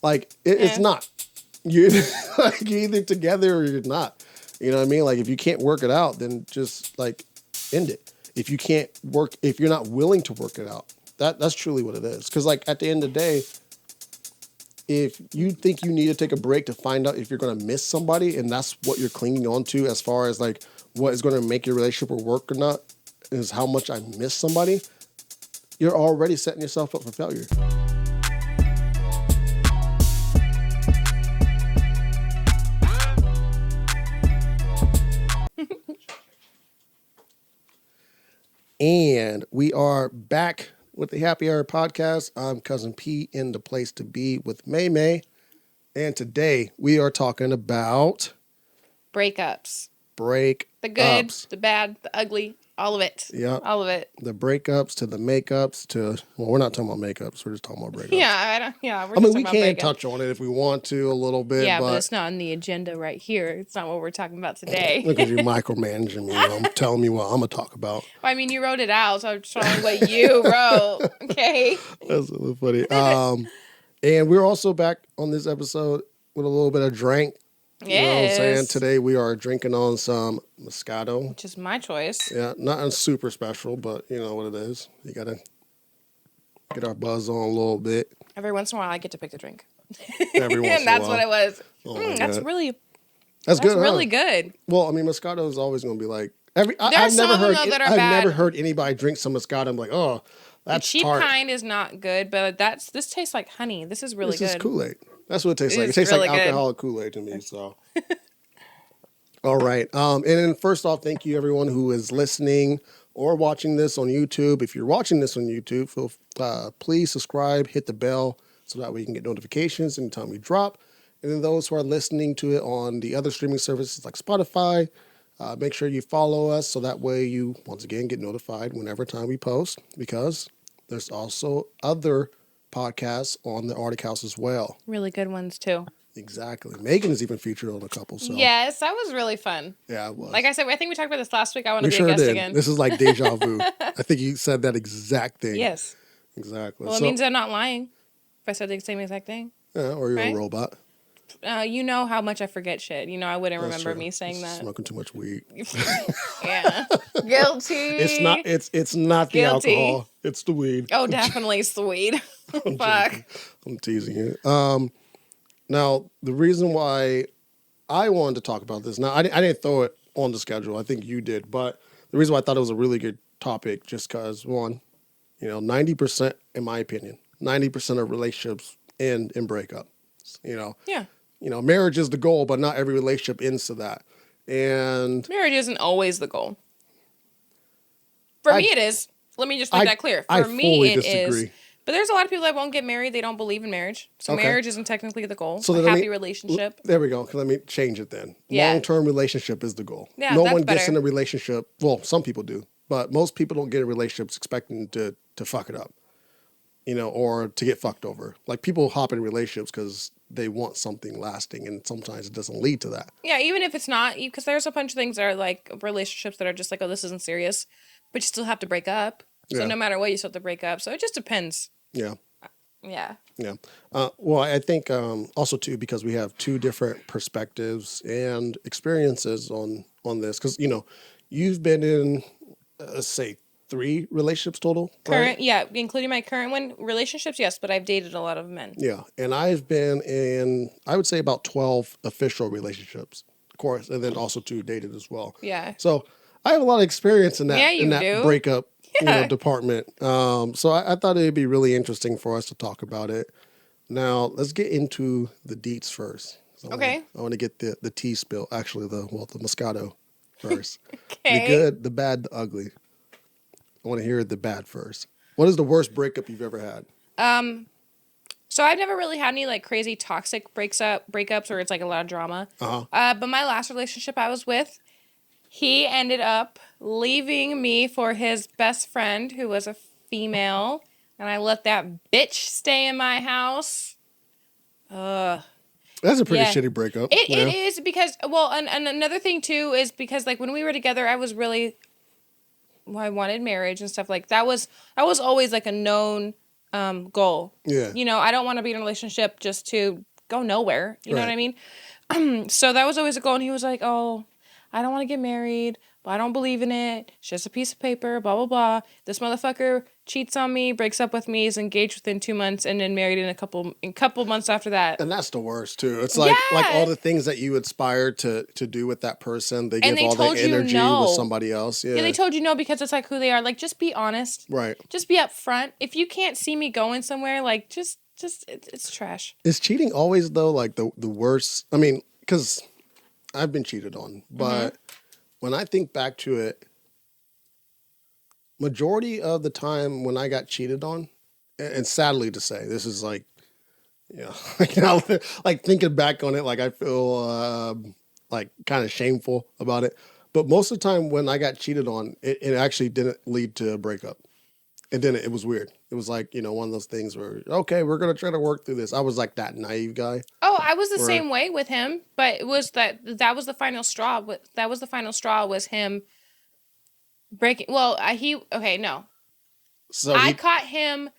Like, it's not. You're either together or you're not. You know what I mean? Like, if you can't work it out, then just, like, end it. If you're not willing to work it out, that's truly what it is. Because, like, at the end of the day, if you think you need to take a break to find out if you're going to miss somebody, and that's what you're clinging on to as far as, like, what is going to make your relationship work or not, is how much I miss somebody, you're already setting yourself up for failure. And we are back with the Happy Hour podcast. I'm Cousin P in the place to be with May May. And today we are talking about breakups. The good, the bad, the ugly, all of it. Yeah. All of it. The breakups to the makeups to, well, we're not talking about makeups. We're just talking about breakups. We can touch on it if we want to a little bit. Yeah, but it's not on the agenda right here. It's not what we're talking about today. Look at you micromanaging me. I'm telling me what I'm going to talk about. Well, I mean, you wrote it out, so I'm just showing what you wrote. Okay. That's a little funny. And we're also back on this episode with a little bit of drink. Yes. You know what I'm saying? Today we are drinking on some Moscato. Which is my choice. Yeah, not super special, but you know what it is. You got to get our buzz on a little bit. Every once in a while I get to pick the drink. Every once and that's in a while. what it was. That's good. Good. That's really good. Well, I mean, Moscato is always going to be like... I've never heard anybody drink some Moscato. I'm like, oh, that's the cheap tart. kind is not good, but this tastes like honey. This is really good. This is Kool-Aid. That's what it tastes like. It tastes really like alcoholic Kool-Aid to me. So, all right. And then first off, thank you everyone who is listening or watching this on YouTube. If you're watching this on YouTube, please subscribe, hit the bell so that we can get notifications anytime we drop. And then those who are listening to it on the other streaming services like Spotify, make sure you follow us so that way you once again get notified whenever time we post, because there's also other podcasts on the Arctic House as well. Really good ones too. Exactly. Megan is even featured on a couple. So. Yes, that was really fun. Yeah, it was. Like I said, I think we talked about this last week. I want to be a guest again. This is like deja vu. I think you said that exact thing. Yes. Exactly. Well, it means I'm not lying if I said the same exact thing. Yeah, or you're a robot. You know how much I forget shit. You know, I wouldn't remember me saying that. Smoking too much weed. Yeah. Guilty. It's not the alcohol. It's the weed. Oh, definitely it's the weed. Fuck. I'm teasing you. Now, the reason why I wanted to talk about this, now I didn't throw it on the schedule. I think you did. But the reason why I thought it was a really good topic, just because, one, 90%, in my opinion, 90% of relationships end in breakup. Yeah. Marriage is the goal, but not every relationship ends to that. And marriage isn't always the goal. For me, it is. Let me just make that clear. For me, it is. But there's a lot of people that won't get married. They don't believe in marriage. So marriage isn't technically the goal. So a happy relationship. There we go. Let me change it then. Yeah. Long-term relationship is the goal. Yeah, no one gets in a relationship. Well, some people do. But most people don't get in relationships expecting to fuck it up. Or to get fucked over. Like, people hop in relationships because they want something lasting, and sometimes it doesn't lead to that. Yeah, even if it's not, because there's a bunch of things that are like relationships that are just like, oh, this isn't serious, but you still have to break up. So no matter what, you still have to break up. So it just depends. Yeah. Yeah. Yeah. Well, I think also, too, because we have two different perspectives and experiences on this, because, you've been in, let's say, 3 relationships total. Current, right? Yeah, including my current one. Relationships, yes, but I've dated a lot of men. Yeah, and I've been in, I would say, about 12 official relationships, of course, and then also 2 dated as well. Yeah. So I have a lot of experience in that breakup department. So I thought it'd be really interesting for us to talk about it. Now, let's get into the deets first. I want to get the tea spill. Actually, the Moscato first. Okay. The good, the bad, the ugly. I want to hear the bad first. What is the worst breakup you've ever had? So I've never really had any like crazy toxic breakups where it's like a lot of drama. But my last relationship I was with, he ended up leaving me for his best friend who was a female, and I let that bitch stay in my house. That's a pretty shitty breakup. It is because, well, and another thing too is because like when we were together, I was really, I wanted marriage and stuff like that. Was always like a known goal. Yeah. You know, I don't want to be in a relationship just to go nowhere. You know what I Right. mean? So that was always a goal. And he was like, oh, I don't want to get married, but I don't believe in it. It's just a piece of paper, blah, blah, blah. This motherfucker cheats on me, breaks up with me, is engaged within 2 months, and then married in a couple months after that. And that's the worst too. It's like all Yeah. the things that you aspire to do with that person, they And give they all told the you energy with no. somebody else. Yeah. Yeah, they told you no because it's like who they are. Like, just be honest. Right. Just be upfront. If you can't see me going somewhere, like, just it's trash. Is cheating always though like the worst? I mean, because I've been cheated on, but when I think back to it, majority of the time when I got cheated on, and sadly to say, this is like, like, like thinking back on it, like I feel like kind of shameful about it. But most of the time when I got cheated on, it actually didn't lead to a breakup. And then it was weird. It was like, one of those things where, okay, we're going to try to work through this. I was like that naive guy. Oh, I was the Where- same way with him, but it was that was the final straw. That was the final straw was him breaking. Well, no. So I caught him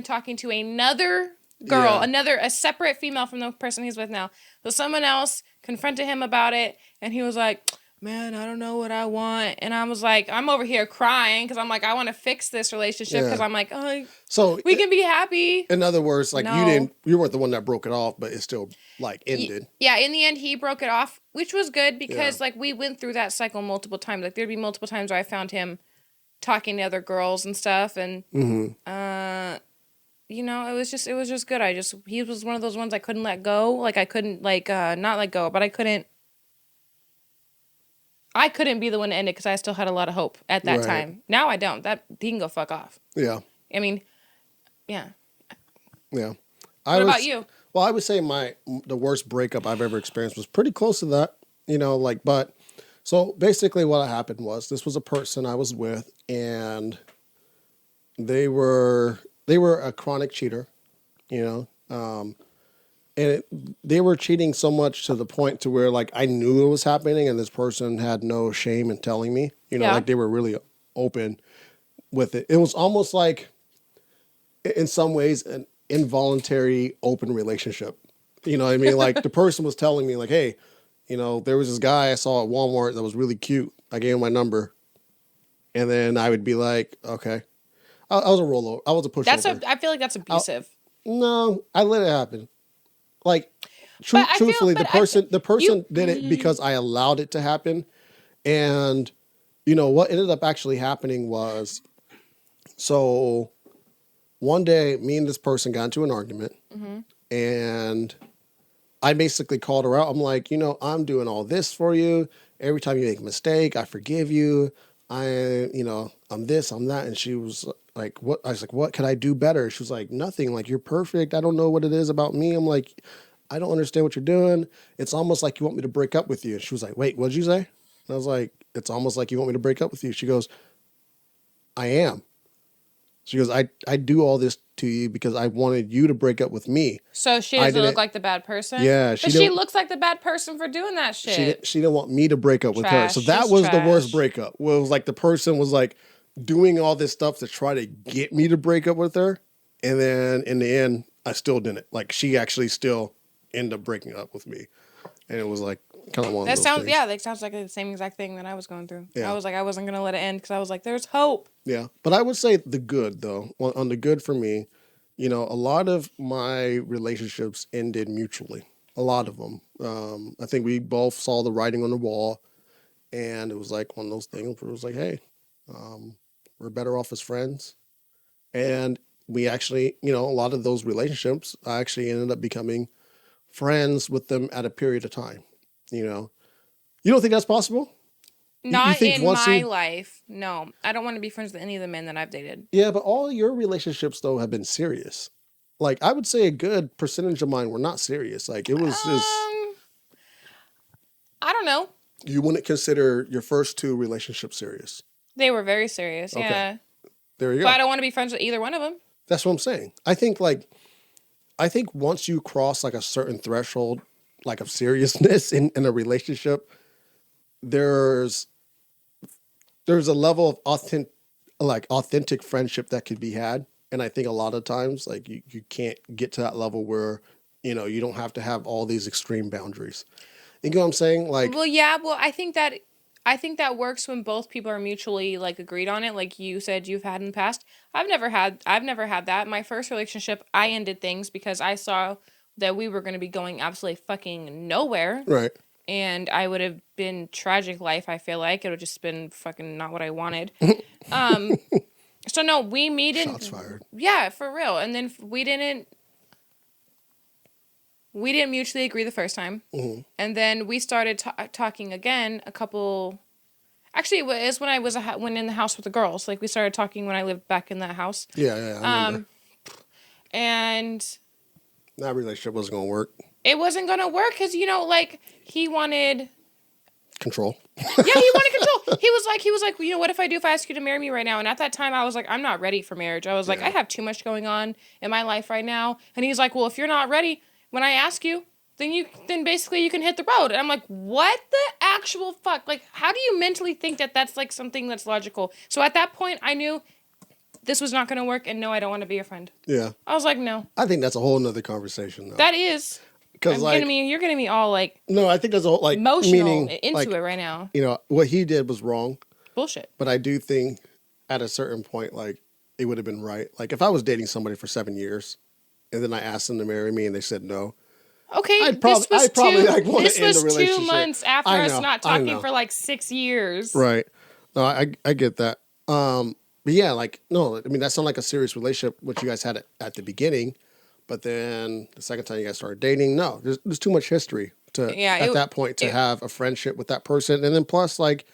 talking to another girl, Yeah. a separate female from the person he's with now. So someone else confronted him about it, and he was like, man, I don't know what I want. And I was like, I'm over here crying because I'm like, I want to fix this relationship because Yeah. I'm like, oh, So we can be happy. in other words, like No. you weren't the one that broke it off, but it still like ended. Yeah, in the end, he broke it off, which was good because Yeah. like we went through that cycle multiple times. Like there'd be multiple times where I found him talking to other girls and stuff, and it was just good. He was one of those ones I couldn't let go. Like I couldn't not let go, but I couldn't be the one to end it because I still had a lot of hope at that Right. time. Now I don't. That he can go fuck off. Yeah. I mean, yeah. Yeah. What about you? Well, I would say the worst breakup I've ever experienced was pretty close to that. But so basically what happened was this was a person I was with, and they were a chronic cheater, and they were cheating so much to the point to where like I knew it was happening, and this person had no shame in telling me. Yeah. Like they were really open with it. It was almost like, in some ways, an involuntary open relationship. You know what I mean? Like the person was telling me like, hey, there was this guy I saw at Walmart that was really cute. I gave him my number. And then I would be like, okay. I was a rollover. I was a pushover. I feel like that's abusive. No, I let it happen. Like, But I feel- truthfully, but the person you- did it because I allowed it to happen. And, what ended up actually happening was, so one day, me and this person got into an argument, and I basically called her out. I'm like, I'm doing all this for you. Every time you make a mistake, I forgive you. I'm this, I'm that. And she was like, what? I was like, what could I do better? She was like, nothing. Like, you're perfect. I don't know what it is about me. I'm like, I don't understand what you're doing. It's almost like you want me to break up with you. And she was like, wait, what did you say? And I was like, it's almost like you want me to break up with you. She goes, I am. She goes, I do all this to you because I wanted you to break up with me. So she doesn't look like the bad person? Yeah. But she looks like the bad person for doing that shit. She didn't want me to break up with her. Trash. So that She's was the trash. worst breakup. Well, it was like the person was like doing all this stuff to try to get me to break up with her. And then in the end, I still didn't. Like she actually still ended up breaking up with me. And it was like kind of one of those things. That sounds like the same exact thing that I was going through. Yeah. I was like, I wasn't going to let it end because I was like, there's hope. Yeah. But I would say the good though, on the good for me, a lot of my relationships ended mutually. A lot of them. I think we both saw the writing on the wall, and it was like one of those things where it was like, hey, we're better off as friends. And we actually, a lot of those relationships, I actually ended up becoming friends with them at a period of time. You don't think that's possible? Not think in once my life. No. I don't want to be friends with any of the men that I've dated. Yeah, but all your relationships though have been serious. Like I would say a good percentage of mine were not serious. Like it was just I don't know. You wouldn't consider your first two relationships serious. They were very serious. Okay. Yeah. There you go. But I don't want to be friends with either one of them. That's what I'm saying. I think once you cross like a certain threshold like of seriousness in a relationship, there's a level of authentic friendship that could be had. And I think a lot of times, like, you can't get to that level where, you don't have to have all these extreme boundaries. You know what I'm saying? Like, Well, yeah. Well, I think that works when both people are mutually like agreed on it. Like you said, you've had in the past. I've never had that. My first relationship, I ended things because I saw that we were going to be going absolutely fucking nowhere, right. and I would have been tragic life. I feel like it would just been fucking not what I wanted. Um. So no, we meet Shots in. fired. Yeah, for real. And then we didn't mutually agree the first time. Mm-hmm. And then we started talking again a couple. Actually, it was when I went in the house with the girls. Like we started talking when I lived back in that house. Yeah, yeah, I remember. And That relationship wasn't going to work. it wasn't gonna work because like he wanted. Control. Yeah, he wanted control. He was like, what if I ask you to marry me right now? And at that time, I was like, I'm not ready for marriage. I was like, I have too much going on in my life right now. And he's like, well, if you're not ready, when I ask you, then basically you can hit the road. And I'm like, what the actual fuck? Like, how do you mentally think that that's like something that's logical? So at that point, I knew this was not going to work. And no, I don't want to be your friend. Yeah. I was like, no. I think that's a whole nother conversation, though. That is. Because you're getting me all like no, I think there's a whole like emotional meaning, into like, it right now. What he did was wrong. Bullshit. But I do think at a certain point, like, it would have been right. Like, if I was dating somebody for 7 years and then I asked them to marry me and they said no. Okay, this was 2 months after us not talking for like 6 years. Right. No, I get that. But yeah, like, no, I mean, that sounded like a serious relationship, which you guys had at the beginning. But then the second time you guys started dating, no, there's too much history at that point to have a friendship with that person. And then plus, like,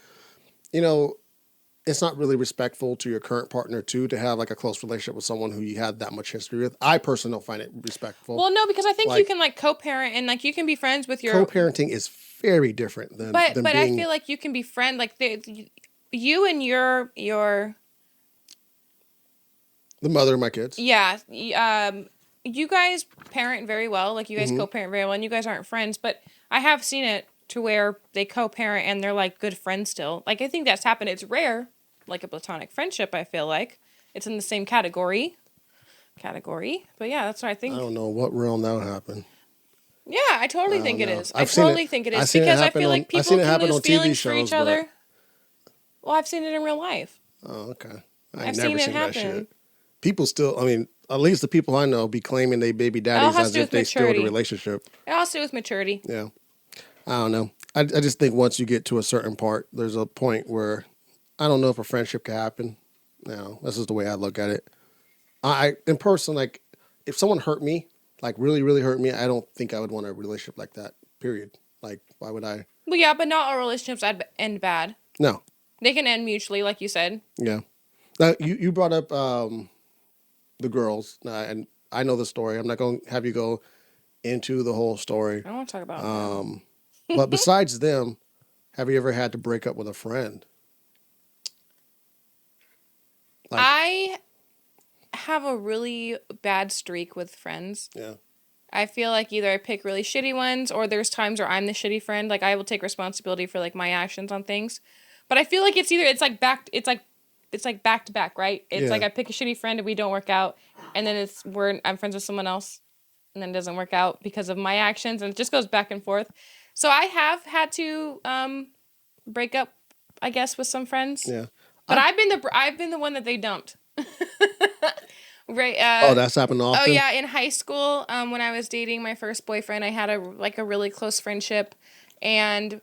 it's not really respectful to your current partner, too, to have like a close relationship with someone who you had that much history with. I personally don't find it respectful. Well, no, because I think you can like co-parent and like you can be friends with your... Co-parenting is very different than But being... I feel like you can be friend, like you and your... The mother of my kids. Yeah. You guys parent very well. Like, you guys co-parent very well, and you guys aren't friends. But I have seen it to where they co-parent and they're, like, good friends still. Like, I think that's happened. It's rare, like a platonic friendship, I feel like. It's in the same category. But, yeah, that's what I think. I don't know what realm that would happen. Yeah, I totally think it is. I think it is. Because I feel like people can lose feelings for each other. But... Well, I've seen it in real life. Oh, okay. I've seen it happen. That shit. People still, I mean, at least the people I know be claiming they baby daddies as if they still in a relationship. It has to do with maturity. Yeah. I don't know. I just think once you get to a certain part, there's a point where I don't know if a friendship can happen. No, this is the way I look at it. In person, like, if someone hurt me, like really, really hurt me, I don't think I would want a relationship like that, period. Like, why would I? Well, yeah, but not all relationships end bad. No. They can end mutually, like you said. Yeah. Now, you brought up the girls, and I know the story. I'm not going to have you go into the whole story. I don't want to talk about it. But besides them, have you ever had to break up with a friend? Like, I have a really bad streak with friends. Yeah. I feel like either I pick really shitty ones or there's times where I'm the shitty friend. Like, I will take responsibility for like my actions on things. But I feel like it's like back to back, right? It's like I pick a shitty friend and we don't work out, and then I'm friends with someone else, and then it doesn't work out because of my actions, and it just goes back and forth. So I have had to break up, I guess, with some friends. Yeah. But I've been the one that they dumped. Right. That's happened often. Oh yeah, in high school, when I was dating my first boyfriend, I had a really close friendship, and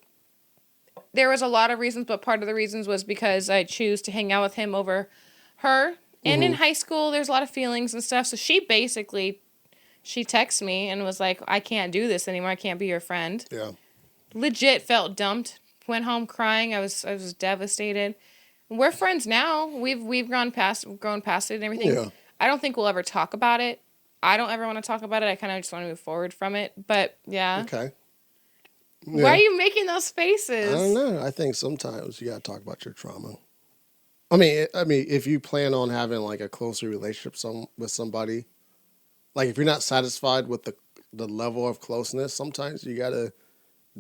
there was a lot of reasons, but part of the reasons was because I choose to hang out with him over her. And in high school, there's a lot of feelings and stuff. So she texted me and was like, I can't do this anymore. I can't be your friend. Yeah. Legit felt dumped. Went home crying. I was devastated. We're friends now. We've grown past it and everything. Yeah. I don't think we'll ever talk about it. I don't ever want to talk about it. I kind of just want to move forward from it. But yeah. Okay. Yeah. Why are you making those faces? I don't know. I think sometimes you got to talk about your trauma. I mean, if you plan on having like a closer relationship with somebody, like if you're not satisfied with the level of closeness, sometimes you got to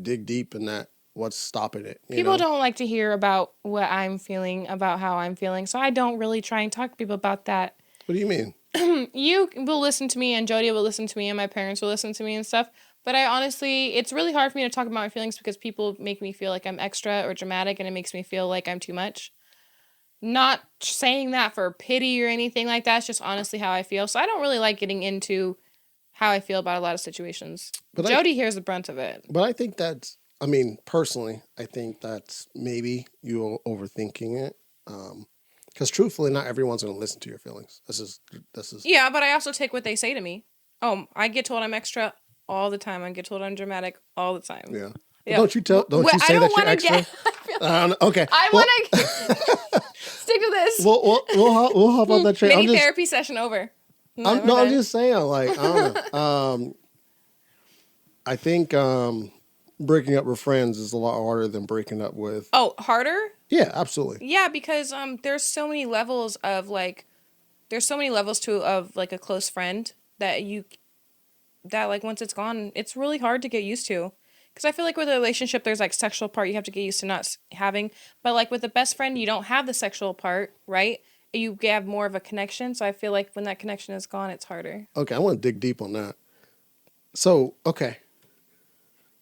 dig deep in that. What's stopping it? People don't like to hear about what I'm feeling, about how I'm feeling. So I don't really try and talk to people about that. What do you mean? You will listen to me and Jody will listen to me and my parents will listen to me and stuff. But I honestly, it's really hard for me to talk about my feelings because people make me feel like I'm extra or dramatic and it makes me feel like I'm too much. Not saying that for pity or anything like that. It's just honestly how I feel. So I don't really like getting into how I feel about a lot of situations. But Jody hears the brunt of it. But I think that's, I mean, personally, I think that's maybe you overthinking it. Because truthfully, not everyone's going to listen to your feelings. This is. Yeah, but I also take what they say to me. Oh, I get told I'm extra all the time. I get told I'm dramatic all all the time. Yeah. Yeah. Don't you say that you're extra? Okay. I want to stick to this. We'll hop on that train. Mini therapy session over. I'm just saying, like, I don't know. I think breaking up with friends is a lot harder than breaking up with. Oh, harder? Yeah, absolutely. Yeah, because there's so many levels of like, of like a close friend that like once it's gone, it's really hard to get used to. Because I feel like with a relationship, there's like sexual part you have to get used to not having. But like with a best friend, you don't have the sexual part, right? You have more of a connection. So I feel like when that connection is gone, it's harder. Okay, I want to dig deep on that. So, okay.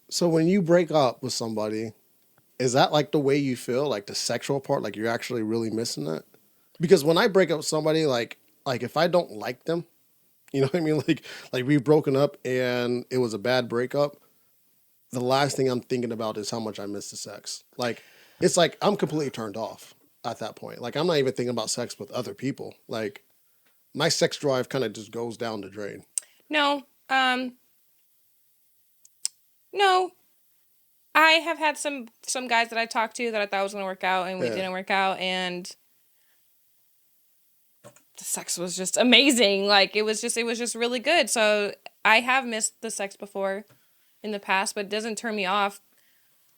So when you break up with somebody, is that like the way you feel? Like the sexual part? Like you're actually really missing that? Because when I break up with somebody, like if I don't like them, you know what I mean? Like we've broken up and it was a bad breakup. The last thing I'm thinking about is how much I miss the sex. Like, it's like I'm completely turned off at that point. Like, I'm not even thinking about sex with other people. Like, my sex drive kind of just goes down the drain. No. No. I have had some guys that I talked to that I thought was going to work out and we didn't work out. And the sex was just amazing. Like, it was just really good. So I have missed the sex before in the past, but it doesn't turn me off.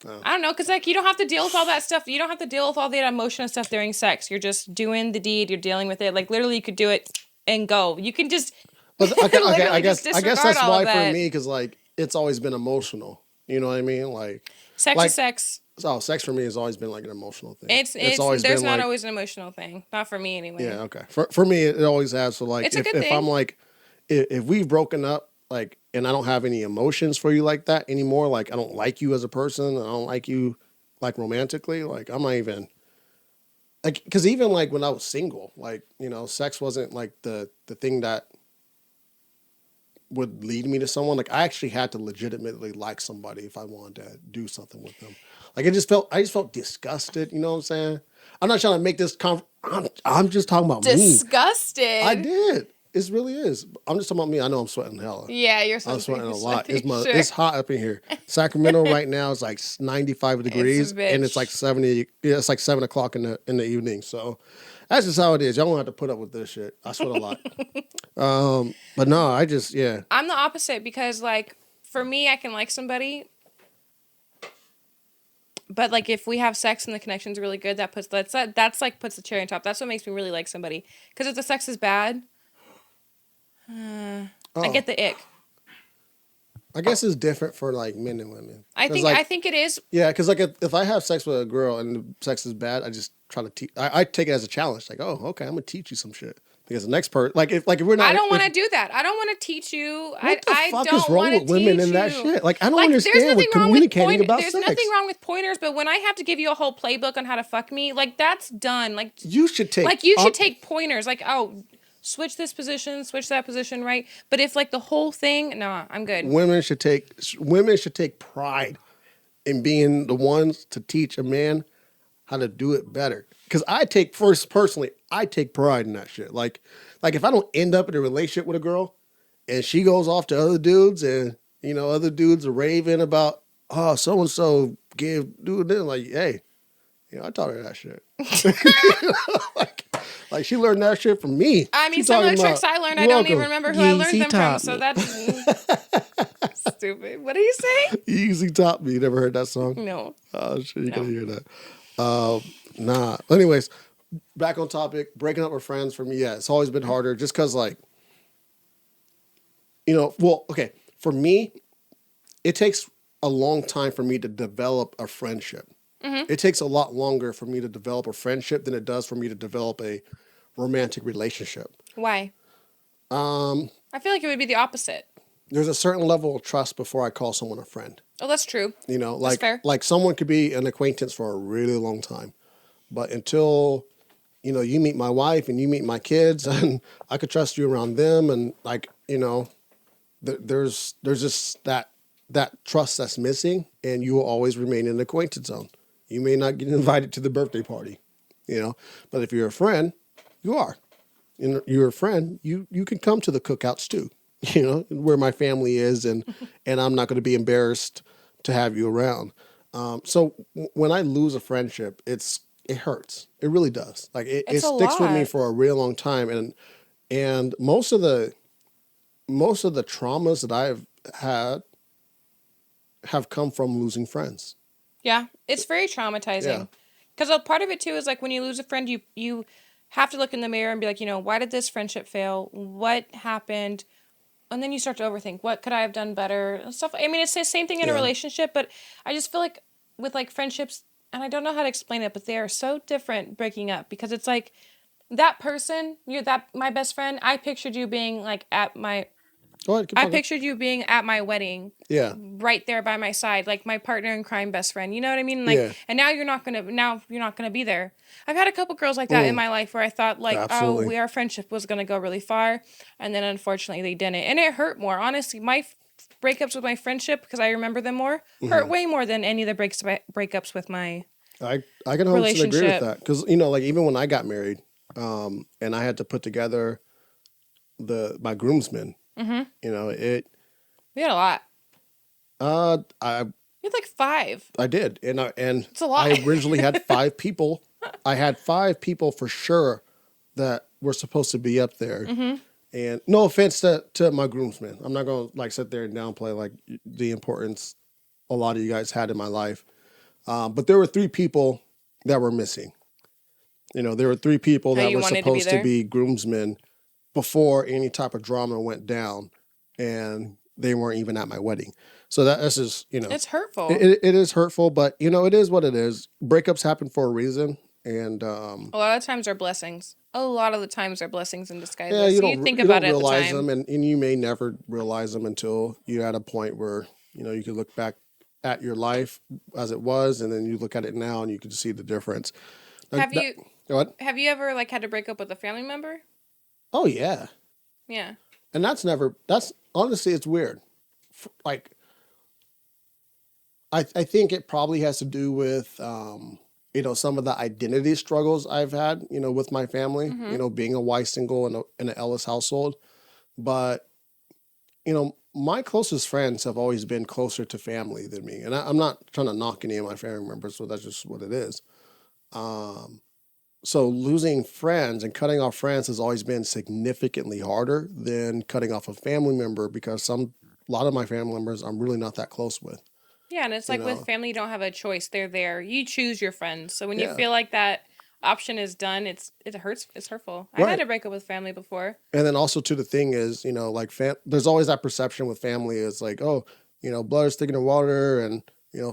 Oh. I don't know, because like you don't have to deal with all that stuff. You don't have to deal with all the emotional stuff during sex. You're just doing the deed. You're dealing with it. Like literally, you could do it and go. You can just. Okay, I guess that's why for me, because like it's always been emotional. You know what I mean? Like sex is sex. So sex for me has always been like an emotional thing. It's always there's not always an emotional thing. Not for me anyway. Yeah. Okay. For me, it always has. So like, it's a good thing. If I'm like, if we've broken up, like, and I don't have any emotions for you like that anymore. Like, I don't like you as a person. I don't like you, like, romantically. Like, I'm not even, like, because even, like, when I was single, like, you know, sex wasn't, like, the thing that would lead me to someone. Like, I actually had to legitimately like somebody if I wanted to do something with them. Like, I just felt disgusted. You know what I'm saying? I'm not trying to make this, I'm just talking about disgusted. me. I did. It really is. I'm just talking about me. I know I'm sweating hella. Yeah, you're sweating. I'm sweating a lot. It's hot up in here. Sacramento right now is like 95 degrees, and it's like 70. Yeah, it's like 7 o'clock in the evening. So that's just how it is. Y'all won't have to put up with this shit. I sweat a lot. But no, I'm the opposite because like for me, I can like somebody, but like if we have sex and the connection's really good, that's puts the cherry on top. That's what makes me really like somebody. Because if the sex is bad. I get the ick. I guess it's different for like men and women. I think it is. Yeah, because like if I have sex with a girl and the sex is bad, I just try to teach. I take it as a challenge. Like, oh, okay, I'm gonna teach you some shit. Because the next part, like if we're not, I don't want to do that. I don't want to teach you. What the fuck is wrong with women and that shit? Like I don't understand with communicating about sex. There's nothing wrong with pointers, but when I have to give you a whole playbook on how to fuck me, like that's done. Like you should take take pointers. Like switch this position, switch that position, right? But if like the whole thing, nah, I'm good. Women should take pride in being the ones to teach a man how to do it better. Because I take pride in that shit. Like if I don't end up in a relationship with a girl and she goes off to other dudes and, you know, other dudes are raving about, oh, so-and-so gave dude this, like, hey, you know, I taught her that shit. Like she learned that shit from me. I mean, some of the tricks I learned, I don't even remember who I learned them from. So that's stupid. What are you saying? Easy taught me. You never heard that song? No. Oh, shit, you gotta hear that. Nah. Anyways, back on topic. Breaking up with friends for me, yeah, it's always been harder just because, like, you know, well, okay, for me, it takes a long time for me to develop a friendship. Mm-hmm. It takes a lot longer for me to develop a friendship than it does for me to develop a romantic relationship. Why? I feel like it would be the opposite. There's a certain level of trust before I call someone a friend. Oh, that's true. You know, That's fair. like someone could be an acquaintance for a really long time, but until you meet my wife and you meet my kids, and I could trust you around them, and there's just that trust that's missing, and you will always remain in the acquaintance zone. You may not get invited to the birthday party, but if you're a friend, you are. And you're a friend, you can come to the cookouts too, where my family is, and I'm not going to be embarrassed to have you around. So when I lose a friendship, it hurts. It really does. Like it sticks with me for a real long time, and most of the traumas that I've had have come from losing friends. Yeah, it's very traumatizing. Because a part of it too is like when you lose a friend, you have to look in the mirror and be like, why did this friendship fail? What happened? And then you start to overthink, what could I have done better? And stuff. I mean, it's the same thing in a relationship, but I just feel like with like friendships, and I don't know how to explain it, but they are so different breaking up, because it's like that person, my best friend, I pictured you being like at my pictured you being at my wedding. Yeah. Right there by my side, like my partner in crime, best friend. You know what I mean? Like, and now you're not gonna be there. I've had a couple girls like that in my life where I thought like, absolutely. our friendship was gonna go really far, and then unfortunately they didn't, and it hurt more. Honestly, my breakups with my friendship, because I remember them more, hurt way more than any of the breakups with my I can 100% agree with that, because like even when I got married, and I had to put together my groomsmen. Mm-hmm. We had a lot. I We had like 5. I did, and it's a lot. I originally had 5 people. I had 5 people for sure that were supposed to be up there. Mm-hmm. And no offense to my groomsmen, I'm not gonna like sit there and downplay like the importance a lot of you guys had in my life. But there were 3 people that were missing. There were 3 people that were supposed to be groomsmen before any type of drama went down, and they weren't even at my wedding. So that's just, it's hurtful. It is hurtful, but it is what it is. Breakups happen for a reason, and a lot of times are blessings. A lot of the times are blessings in disguise. Yeah, you don't realize them, and you may never realize them until you're at a point where you can look back at your life as it was, and then you look at it now, and you can see the difference. Have you ever like had to break up with a family member? Oh yeah. Yeah. And that's honestly, it's weird. Like, I think it probably has to do with, some of the identity struggles I've had, with my family, being a white single in an Ellis household. But, my closest friends have always been closer to family than me. And I'm not trying to knock any of my family members, so that's just what it is. So losing friends and cutting off friends has always been significantly harder than cutting off a family member, because a lot of my family members I'm really not that close with. Yeah, and it's like with family, you don't have a choice. They're there. You choose your friends. So when you feel like that option is done, it hurts. It's hurtful. Right. I had to break up with family before. And then also too, the thing is, there's always that perception with family is like, oh, blood is thicker than water, and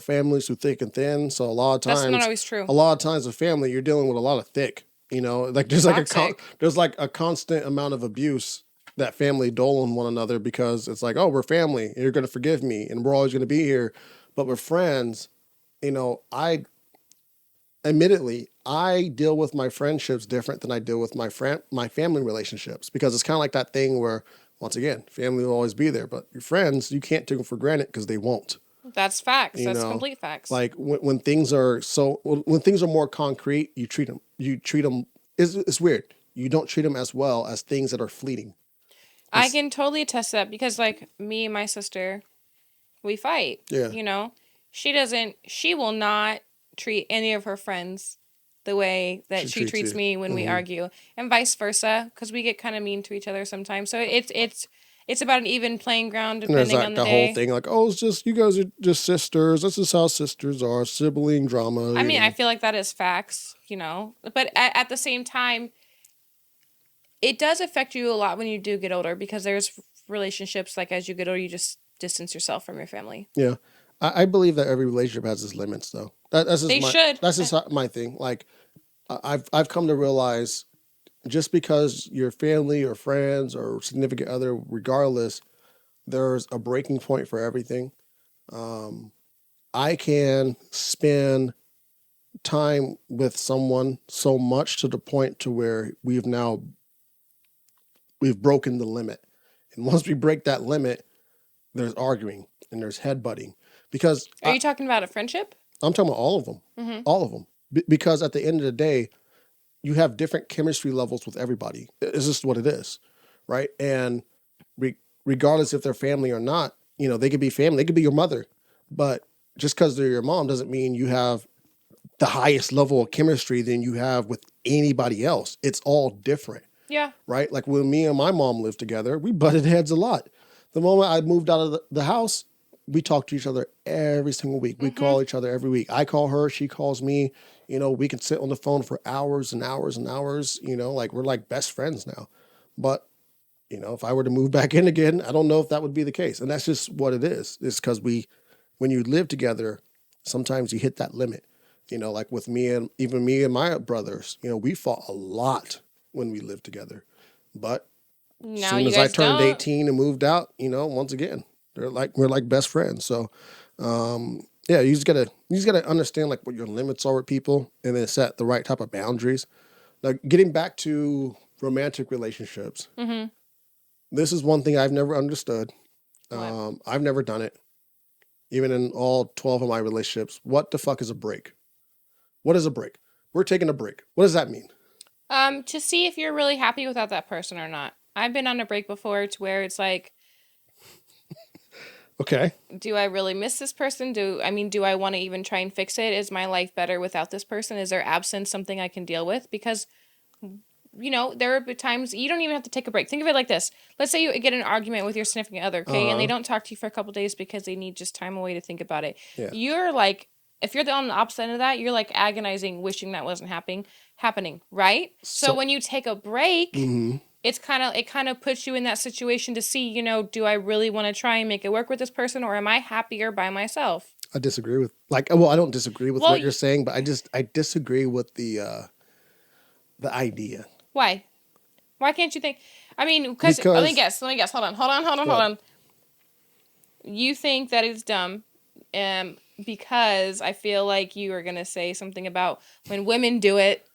families through thick and thin. So a lot of times, that's not always true. A lot of times with family, you're dealing with a lot of thick. Like there's like a constant amount of abuse that family dole on one another, because it's like, oh, we're family, and you're going to forgive me, and we're always going to be here. But with friends, I deal with my friendships different than I deal with my family relationships, because it's kind of like that thing where, once again, family will always be there, but your friends, you can't take them for granted, because they won't. That's facts. That's complete facts. Like when things are more concrete, you treat them. It's weird. You don't treat them as well as things that are fleeting. I can totally attest to that, because like me and my sister, we fight. Yeah. She will not treat any of her friends the way that she treats me when we argue, and vice versa, because we get kind of mean to each other sometimes. So it's about an even playing ground, depending on the day. Whole thing like, oh, it's just, you guys are just sisters. This is how sisters are, sibling drama. I mean, I feel like that is facts, but at the same time, it does affect you a lot when you do get older, because there's relationships, like as you get older, you just distance yourself from your family. Yeah. I believe that every relationship has its limits, though. That's just my thing. Like, I've come to realize just because your family or friends or significant other, regardless, there's a breaking point for everything. I can spend time with someone so much to the point to where we've broken the limit. And once we break that limit, there's arguing and there's headbutting. Because Are you talking about a friendship? I'm talking about all of them. All of them. Because at the end of the day, you have different chemistry levels with everybody. It's just what it is, right? And regardless if they're family or not, they could be family. They could be your mother. But just because they're your mom doesn't mean you have the highest level of chemistry than you have with anybody else. It's all different. Yeah. Right? Like when me and my mom lived together, we butted heads a lot. The moment I moved out of the house, we talk to each other every single week. We call each other every week. I call her, she calls me. We can sit on the phone for hours and hours and hours. Like we're like best friends now. But, if I were to move back in again, I don't know if that would be the case. And that's just what it is. It's because when you live together, sometimes you hit that limit. Like with me and my brothers, we fought a lot when we lived together. But as soon as I turned 18 and moved out, once again, we're like best friends. So, yeah, you just gotta understand like what your limits are with people, and then set the right type of boundaries. Now, getting back to romantic relationships, this is one thing I've never understood. I've never done it, even in all 12 of my relationships. What the fuck is a break? What is a break? We're taking a break. What does that mean? To see if you're really happy without that person or not. I've been on a break before to where it's like, okay, do I really miss this person? Do I want to even try and fix it? Is my life better without this person? Is their absence something I can deal with? Because, there are times you don't even have to take a break. Think of it like this. Let's say you get an argument with your significant other, okay? And they don't talk to you for a couple days because they need just time away to think about it. Yeah. You're like, if you're on the opposite end of that, you're like agonizing, wishing that wasn't happening, right? So when you take a break, it kind of puts you in that situation to see, do I really want to try and make it work with this person, or am I happier by myself? I disagree with I don't disagree with what you're saying, but I disagree with the idea. Why? Why can't you think? Because let me guess. Hold on. You think that it's dumb, because I feel like you are gonna say something about when women do it,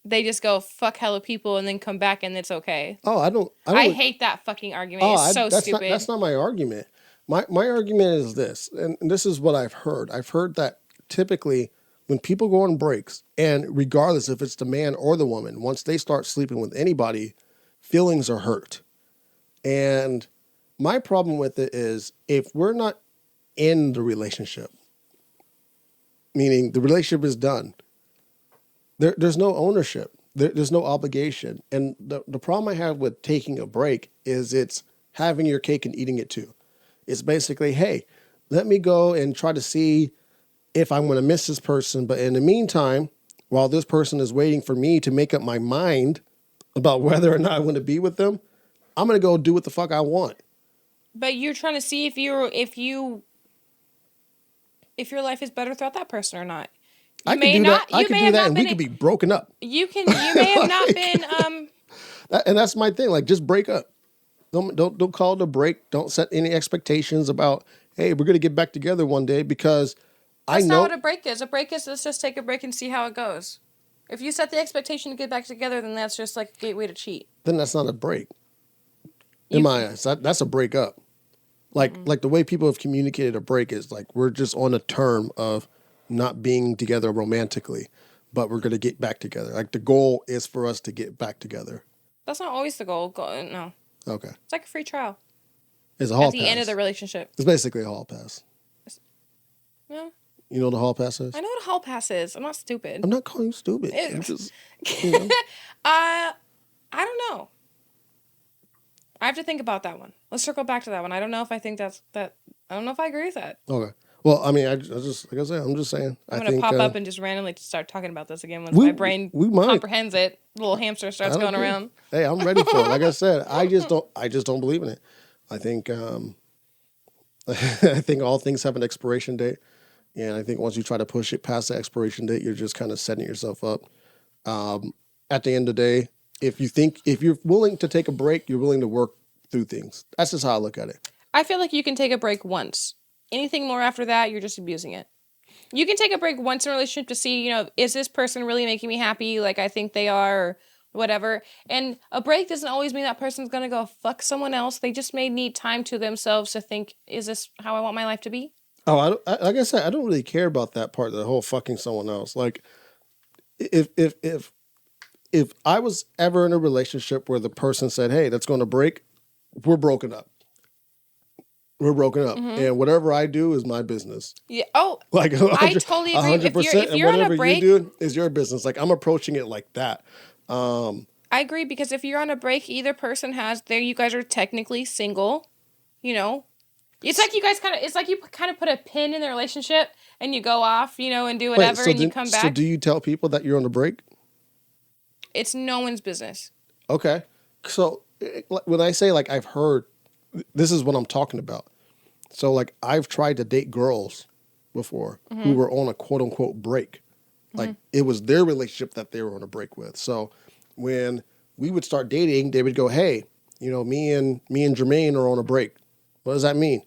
they just go fuck hella people and then come back and it's okay. Oh, I don't I hate that fucking argument. It's so stupid. That's not my argument. My argument is this, and this is what I've heard. I've heard that typically when people go on breaks, and regardless if it's the man or the woman, once they start sleeping with anybody, feelings are hurt. And my problem with it is if we're not in the relationship, meaning the relationship is done, there's no ownership. There's no obligation. And the problem I have with taking a break is it's having your cake and eating it too. It's basically, hey, let me go and try to see if I'm going to miss this person. But in the meantime, while this person is waiting for me to make up my mind about whether or not I want to be with them, I'm going to go do what the fuck I want. But you're trying to see if your life is better without that person or not. I could do that. I could do that, and we could be broken up. You may have not been. And that's my thing. Like, just break up. Don't call it a break. Don't set any expectations about, hey, we're gonna get back together one day, because that's not what a break is. A break is let's just take a break and see how it goes. If you set the expectation to get back together, then that's just like a gateway to cheat. Then that's not a break. In my eyes, that's a break up. Like the way people have communicated a break is like we're just on a term of not being together romantically, but we're going to get back together. Like the goal is for us to get back together. That's not always the goal. No. Okay. It's like a free trial. It's a hall pass. At the end of the relationship. It's basically a hall pass. Yeah. You know what a hall pass is? I know what a hall pass is. I'm not stupid. I'm not calling you stupid. I'm just, I don't know. I have to think about that one. Let's circle back to that one. I don't know if I think that. I don't know if I agree with that. Okay. Well, I mean, I just like I said, I'm just saying. I'm going to pop up and just randomly start talking about this again once my brain comprehends it. Little hamster starts going around. Hey, I'm ready for it. Like I said, I just don't believe in it. I think I think all things have an expiration date, and I think once you try to push it past the expiration date, you're just kind of setting yourself up. At the end of the day, if you're willing to take a break, you're willing to work through things. That's just how I look at it. I feel like you can take a break once. Anything more after that, you're just abusing it. You can take a break once in a relationship to see, is this person really making me happy like I think they are, or whatever. And a break doesn't always mean that person's going to go fuck someone else. They just may need time to themselves to think, is this how I want my life to be? Oh, like I said, I don't really care about that part, the whole fucking someone else. Like, if I was ever in a relationship where the person said, "Hey, that's going to break," we're broken up. We're broken up, and whatever I do is my business. Yeah. Oh, like I totally agree. 100%, If you're and whatever on a break, you do is your business. Like I'm approaching it like that. I agree, because if you're on a break, either person has there. You guys are technically single. It's like you guys kind of put a pin in the relationship and you go off, and do whatever. Wait, and you come back. So do you tell people that you're on a break? It's no one's business. Okay. So when I say like I've heard, this is what I'm talking about. So like I've tried to date girls before who were on a quote unquote break. Like it was their relationship that they were on a break with. So when we would start dating, they would go, "Hey, me and Jermaine are on a break." What does that mean?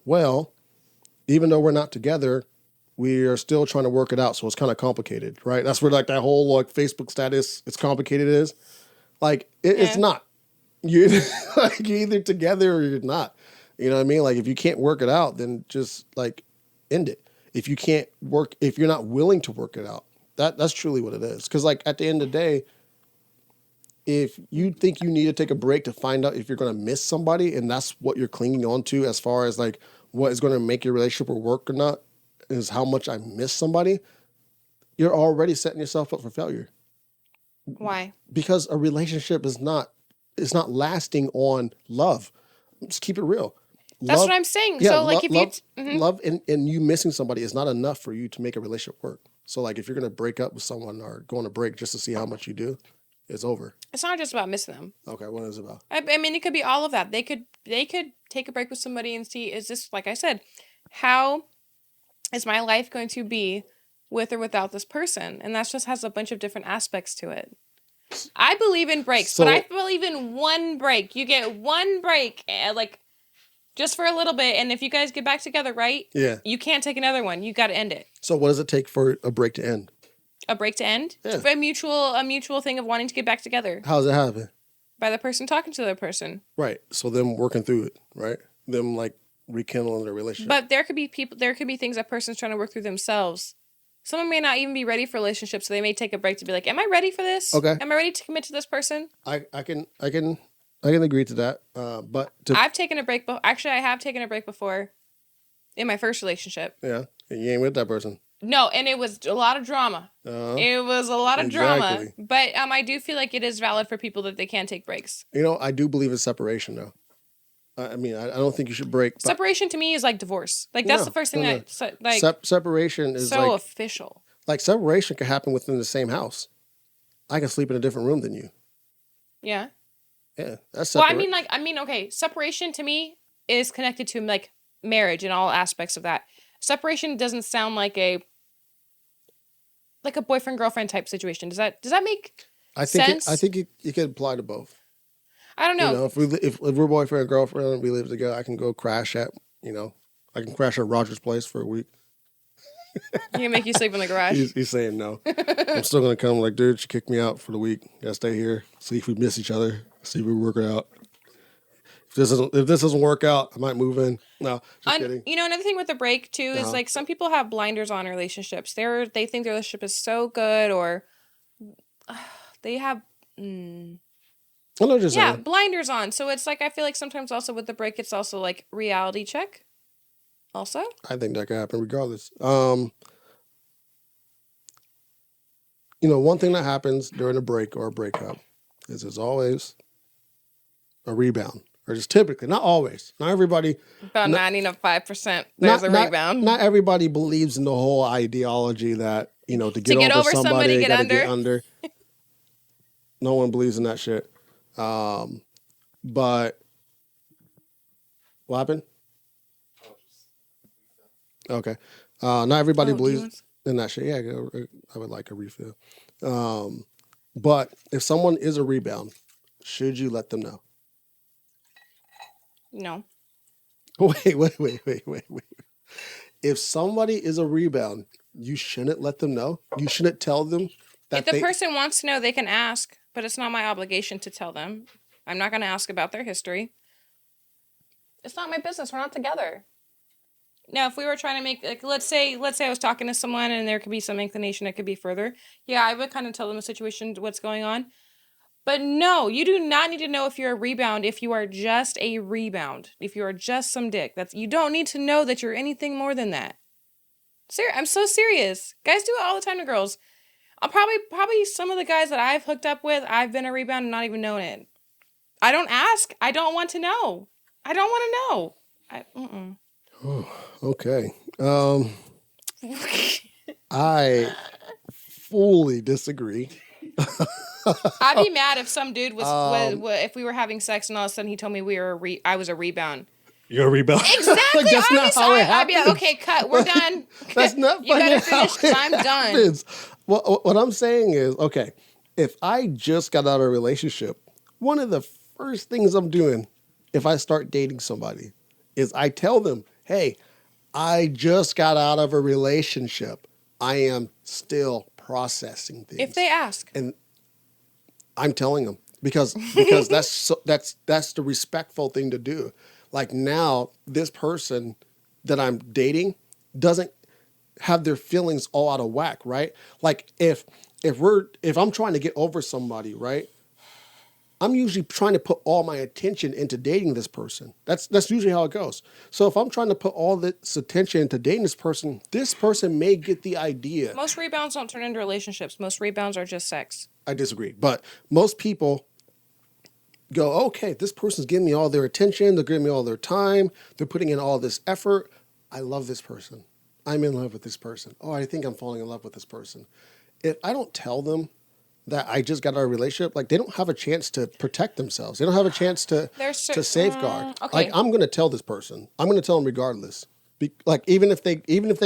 Well, even though we're not together, we are still trying to work it out. So it's kind of complicated, right? That's where like that whole like Facebook status, it's complicated is. Like it's not. You're like you're either together or you're not. You know what I mean? Like if you can't work it out, then just like end it. If you're not willing to work it out, that's truly what it is. Because like at the end of the day, if you think you need to take a break to find out if you're going to miss somebody, and that's what you're clinging on to as far as like what is going to make your relationship work or not, is how much I miss somebody, you're already setting yourself up for failure. Why? Because a relationship is not lasting on love. Just keep it real. That's what I'm saying. Yeah, so like love and you missing somebody is not enough for you to make a relationship work. So like if you're going to break up with someone or go on a break just to see how much you do, it's over. It's not just about missing them. Okay, what is it about? I mean, it could be all of that. They could take a break with somebody and see, is this, like I said, how is my life going to be with or without this person? And that just has a bunch of different aspects to it. I believe in breaks, but I believe in one break. You get one break, like just for a little bit, and if you guys get back together, right? Yeah. You can't take another one. You got to end it. So what does it take for a break to end? A break to end? Yeah. A mutual thing of wanting to get back together. How does it happen? By the person talking to the other person. Right. So them working through it, right? Them like rekindling their relationship. But there could be things that person's trying to work through themselves. Someone may not even be ready for relationships, so they may take a break to be like, "Am I ready for this? Okay. Am I ready to commit to this person?" I can agree to that. I've taken a break. Actually, I have taken a break before, in my first relationship. Yeah, and you ain't with that person. No, and it was a lot of drama. It was a lot of drama. But I do feel like it is valid for people that they can take breaks. I do believe in separation, though. I mean, I don't think you should break. Separation to me is like divorce. Like that's the first thing that like separation is so like, official. Like separation can happen within the same house. I can sleep in a different room than you. Yeah. Yeah, that's separation. Well, okay. Separation to me is connected to like marriage and all aspects of that. Separation doesn't sound like a boyfriend girlfriend type situation. Does that make sense? I think it could apply to both. I don't know. If we're boyfriend and girlfriend and we live together, I can go crash at Roger's place for a week. He can make you sleep in the garage. He's saying no. I'm still gonna come. Like, dude, she kicked me out for the week. Gotta stay here. See if we miss each other. See if we work it out. If this doesn't work out, I might move in. No, just kidding. Another thing with the break too is like some people have blinders on relationships. They think their relationship is so good, or they have. Blinders on. So it's like I feel like sometimes also with the break, it's also like reality check. Also, I think that could happen regardless. One thing that happens during a break or a breakup is there's always a rebound, or just typically, not always, not everybody. About 95%, there's a rebound. Not everybody believes in the whole ideology that to get over somebody, you gotta get under. No one believes in that shit. But what happened? Okay. Not everybody believes in that shit. Yeah, I would like a refill. But if someone is a rebound, should you let them know? No. Wait. If somebody is a rebound, you shouldn't let them know. You shouldn't tell them that If the person wants to know, they can ask, but it's not my obligation to tell them. I'm not going to ask about their history. It's not my business. We're not together. Now, if we were trying to make, like, let's say I was talking to someone and there could be some inclination it could be further. Yeah, I would kind of tell them the situation, what's going on. But no, you do not need to know if you're a rebound. If you are just a rebound, if you are just some dick, you don't need to know that you're anything more than that. I'm so serious. Guys do it all the time to girls. I'll probably some of the guys that I've hooked up with, I've been a rebound and not even known it. I don't ask. I don't want to know. I don't want to know. Okay. I fully disagree. I'd be mad if some dude was if we were having sex and all of a sudden he told me I was a rebound. You're a rebound. Exactly. That's not how it I'd be happens. like, okay, cut. We're done. That's not you better how finish because I'm done. What I'm saying is, okay, if I just got out of a relationship, one of the first things I'm doing if I start dating somebody is I tell them, hey, I just got out of a relationship. I am still processing things. If they ask. And I'm telling them because that's the respectful thing to do. Like now, this person that I'm dating doesn't have their feelings all out of whack, right? Like if I'm trying to get over somebody, right? I'm usually trying to put all my attention into dating this person. That's usually how it goes. So if I'm trying to put all this attention into dating this person may get the idea. Most rebounds don't turn into relationships. Most rebounds are just sex. I disagree. But most people go, okay, this person's giving me all their attention. They're giving me all their time. They're putting in all this effort. I love this person. I'm in love with this person. Oh, I think I'm falling in love with this person. If I don't tell them that I just got out of a relationship, like they don't have a chance to protect themselves. They don't have a chance to safeguard. Okay. Like I'm going to tell this person. I'm going to tell them regardless. Like even if they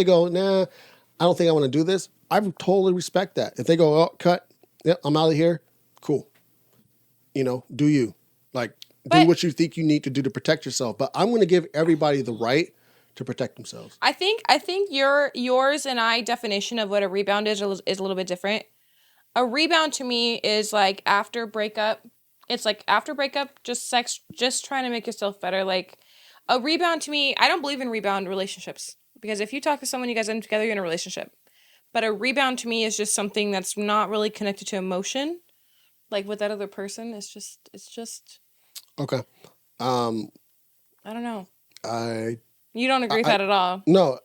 go, nah, I don't think I want to do this. I totally respect that. If they go, oh, cut, yeah, I'm out of here. Cool. Do you do what you think you need to do to protect yourself? But I'm going to give everybody the right to protect themselves. I think yours and I definition of what a rebound is a little bit different. A rebound to me is like after breakup. It's like after breakup, just sex, just trying to make yourself better. Like a rebound to me, I don't believe in rebound relationships because if you talk to someone, you guys end together, you're in a relationship. But a rebound to me is just something that's not really connected to emotion. Like with that other person, it's just. Okay. I don't know. You don't agree with that at all. No,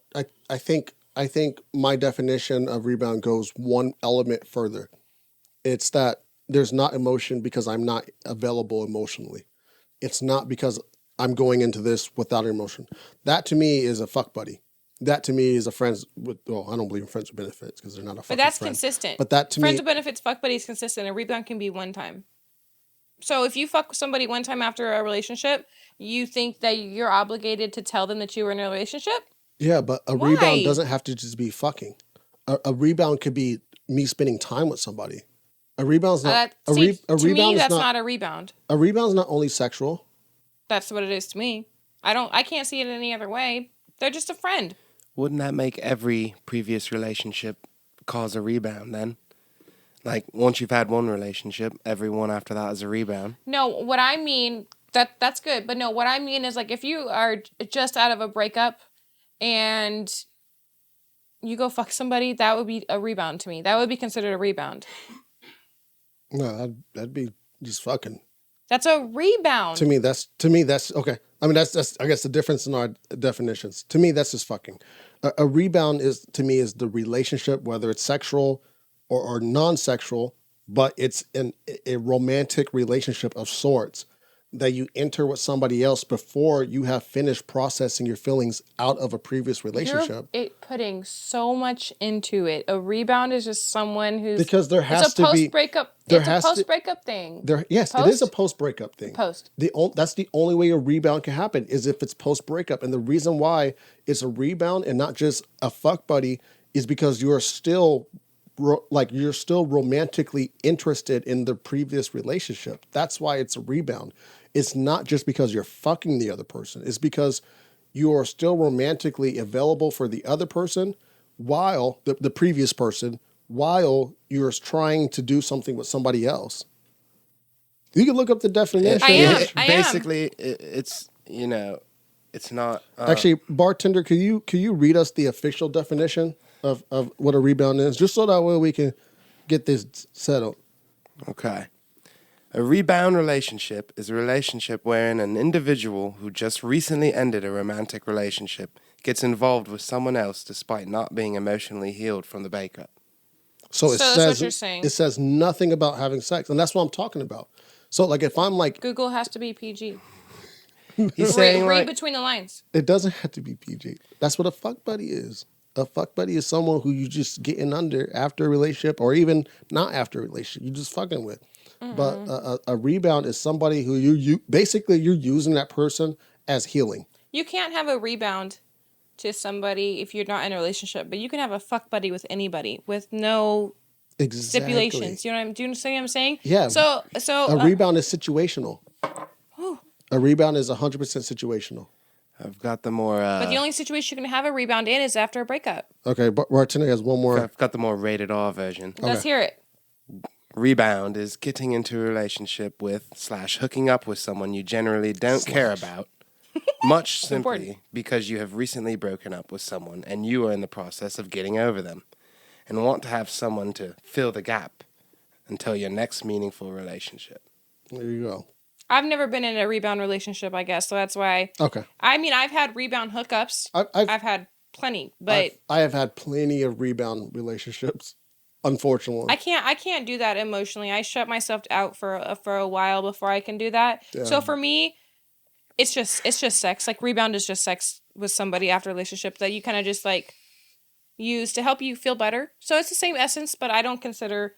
I think my definition of rebound goes one element further. It's that there's not emotion because I'm not available emotionally. It's not because I'm going into this without emotion. That to me is a fuck buddy. That to me is a friends with. Well, I don't believe in friends with benefits because they're not a fucking But that's friend. consistent. But that to friends me, with benefits, fuck buddy is consistent. A rebound can be one time. So if you fuck with somebody one time after a relationship, you think that you're obligated to tell them that you were in a relationship? Yeah, but a rebound doesn't have to just be fucking. A rebound could be me spending time with somebody. A rebound's not. To me, that's not a rebound. A rebound's not only sexual. That's what it is to me. I can't see it any other way. They're just a friend. Wouldn't that make every previous relationship cause a rebound then? Like, once you've had one relationship, every one after that is a rebound. No, what I mean, that's good. But no, what I mean is, like, if you are just out of a breakup and you go fuck somebody, that would be a rebound to me. That would be considered a rebound. No, that'd be just fucking. That's a rebound. To me, that's okay. I mean, that's I guess the difference in our definitions. To me, that's just fucking. A rebound to me is the relationship, whether it's sexual or non-sexual, but it's a romantic relationship of sorts that you enter with somebody else before you have finished processing your feelings out of a previous relationship. You're putting so much into it. A rebound is just someone who's because there has to be post-breakup. It's a post-breakup thing. Yes, it is a post-breakup thing. Post. That's the only way a rebound can happen is if it's post-breakup, and the reason why it's a rebound and not just a fuck buddy is because you are still like you're still romantically interested in the previous relationship. That's why it's a rebound. It's not just because you're fucking the other person. It's because you are still romantically available for the other person while the previous person, while you're trying to do something with somebody else. You can look up the definition. I am. Basically, it's, you know, it's not. Actually, bartender, can you read us the official definition of what a rebound is, just so that way we can get this settled? Okay. A rebound relationship is a relationship wherein an individual who just recently ended a romantic relationship gets involved with someone else despite not being emotionally healed from the breakup. So it that's says what you're saying. It says nothing about having sex, and that's what I'm talking about. So like if I'm like, Google has to be PG. He's saying Read like, between the lines. it doesn't have to be PG. That's what a fuck buddy is. A fuck buddy is someone who you just getting under after a relationship, or even not after a relationship. You just fucking with. But a rebound is somebody who you basically you're using that person as healing. You can't have a rebound to somebody if you're not in a relationship, but you can have a fuck buddy with anybody with no stipulations. You know what I'm saying? Yeah. So A rebound is situational. A rebound is 100% situational. I've got the more. but the only situation you can have a rebound in is after a breakup. Okay, but Bartender has one more. I've got the more rated R version. Let's hear it. Rebound is getting into a relationship with / hooking up with someone you generally don't care about, much simply important. because you have recently broken up with someone and you are in the process of getting over them and want to have someone to fill the gap until your next meaningful relationship. There you go. I've never been in a rebound relationship, I guess, so that's why. Okay. I mean, I've had rebound hookups. I've had plenty, but I have had plenty of rebound relationships, unfortunately. I can't do that emotionally. I shut myself out for a while before I can do that. Yeah. So for me, it's just sex. Like rebound is just sex with somebody after a relationship that you kind of just like use to help you feel better. So it's the same essence, but I don't 100%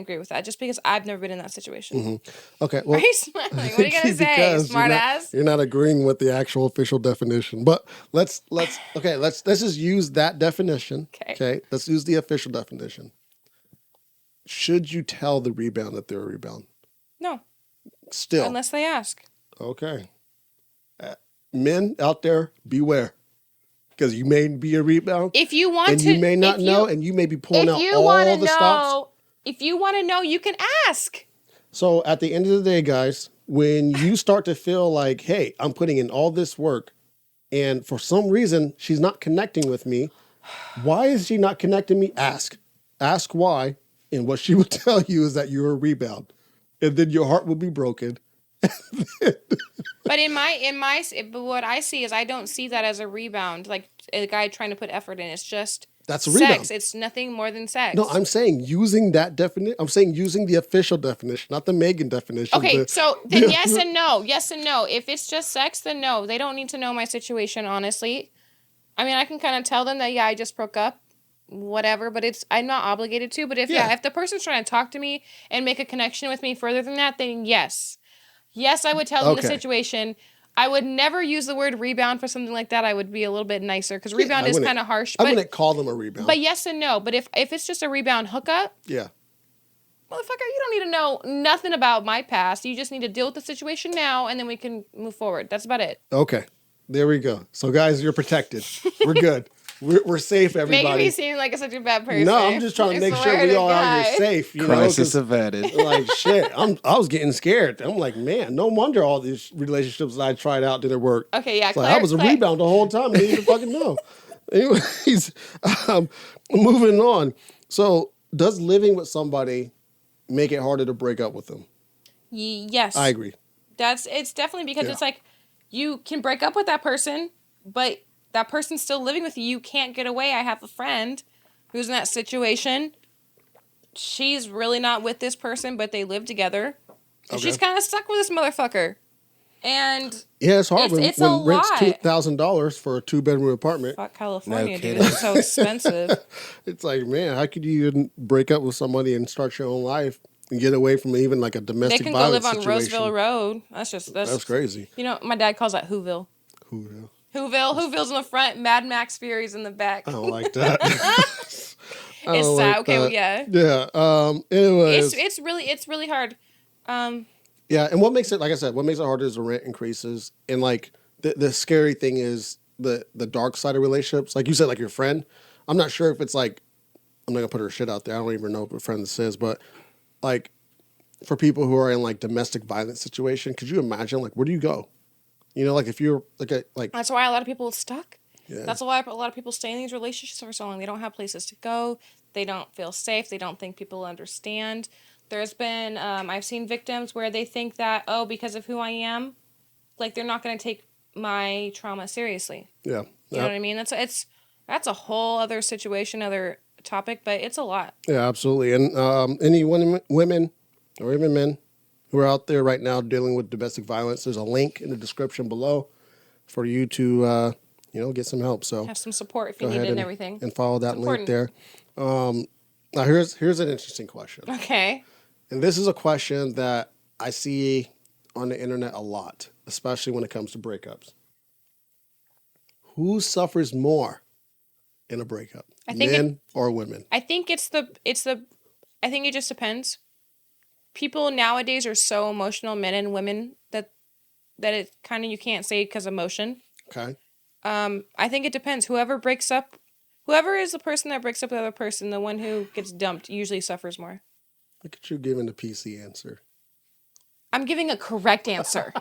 agree with that just because I've never been in that situation. Mm-hmm. Okay. Well, Are you smiling? What are you gonna say, because smart ass? You're not agreeing with the actual official definition, but let's just use that definition. Okay. Let's use the official definition. Should you tell the rebound that they're a rebound? No, Still. unless they ask. Okay. Men out there, beware. Because you may be a rebound. If you want and to, you may not know, and you may be pulling out all the stops. If you want to know, you can ask. So at the end of the day, guys, when you start to feel like, hey, I'm putting in all this work, and for some reason she's not connecting with me, why is she not connecting me? Ask. Ask why, and what she will tell you is that you're a rebound, and then your heart will be broken. But but what I see is I don't see that as a rebound, like a guy trying to put effort in. It's just that's a sex. rebound. It's nothing more than sex. No, I'm saying using that definition. I'm saying using the official definition, not the Megan definition. Okay, so then yes and no. Yes and no. If it's just sex, then no. They don't need to know my situation, honestly. I mean, I can kind of tell them that, yeah, I just broke up, whatever, but I'm not obligated to. But if the person's trying to talk to me and make a connection with me further than that, then yes. Yes, I would tell them the situation. I would never use the word rebound for something like that. I would be a little bit nicer because rebound is kind of harsh. I wouldn't call them a rebound. But yes and no. But if it's just a rebound hookup, yeah, motherfucker, you don't need to know nothing about my past. You just need to deal with the situation now, and then we can move forward. That's about it. Okay, there we go. So guys, you're protected. We're good. We're safe, everybody. Making me seem like such a bad person. No, I'm just trying to make sure we all are safe. You Crisis averted. Like shit, I was getting scared. I'm like, man, no wonder all these relationships that I tried out didn't work. Okay, yeah, I was a rebound the whole time. Didn't even fucking know. Anyways, moving on. So, does living with somebody make it harder to break up with them? Yes, I agree. It's definitely because it's like you can break up with that person, but that person's still living with you. You can't get away. I have a friend who's in that situation. She's really not with this person, but they live together. And she's kind of stuck with this motherfucker. And yeah, it's hard when rent's $2,000 for a 2-bedroom apartment. Fuck California, dude. It's so expensive. It's like, man, how could you even break up with somebody and start your own life and get away from even like a domestic violence situation? They can go live on Roseville Road. That's crazy. You know, my dad calls that Whoville. Whoville's in the front, Mad Max Fury's in the back. I don't like that. It's don't sad. like Okay, well, that. yeah. Yeah. Anyways. It's really hard. Yeah, and what makes it, like I said, what makes it harder is the rent increases, and like the scary thing is the dark side of relationships. Like you said, like your friend. I'm not sure if it's like, I'm not gonna put her shit out there. I don't even know what friend this is, but like for people who are in like domestic violence situation, could you imagine like where do you go? You know, like if you're like That's why a lot of people are stuck. yeah, That's why a lot of people stay in these relationships for so long. They don't have places to go. They don't feel safe. They don't think people understand. There's been, I've seen victims where they think that, oh, because of who I am, like they're not going to take my trauma seriously. yeah, You know what I mean? That's a whole other situation, other topic, but it's a lot. yeah, absolutely. And any women or even men who are out there right now dealing with domestic violence, there's a link in the description below for you to get some help. So Have some support if you go need ahead it and everything. and follow that It's link there. Now here's an interesting question, Okay. and this is a question that I see on the internet a lot, especially when it comes to breakups. Who suffers more in a breakup, men or women? I think I think it just depends. People nowadays are so emotional, men and women, that it kind of, you can't say because emotion. Okay. I think it depends. Whoever is the person that breaks up with the other person, the one who gets dumped usually suffers more. Look at you giving the PC answer. I'm giving a correct answer.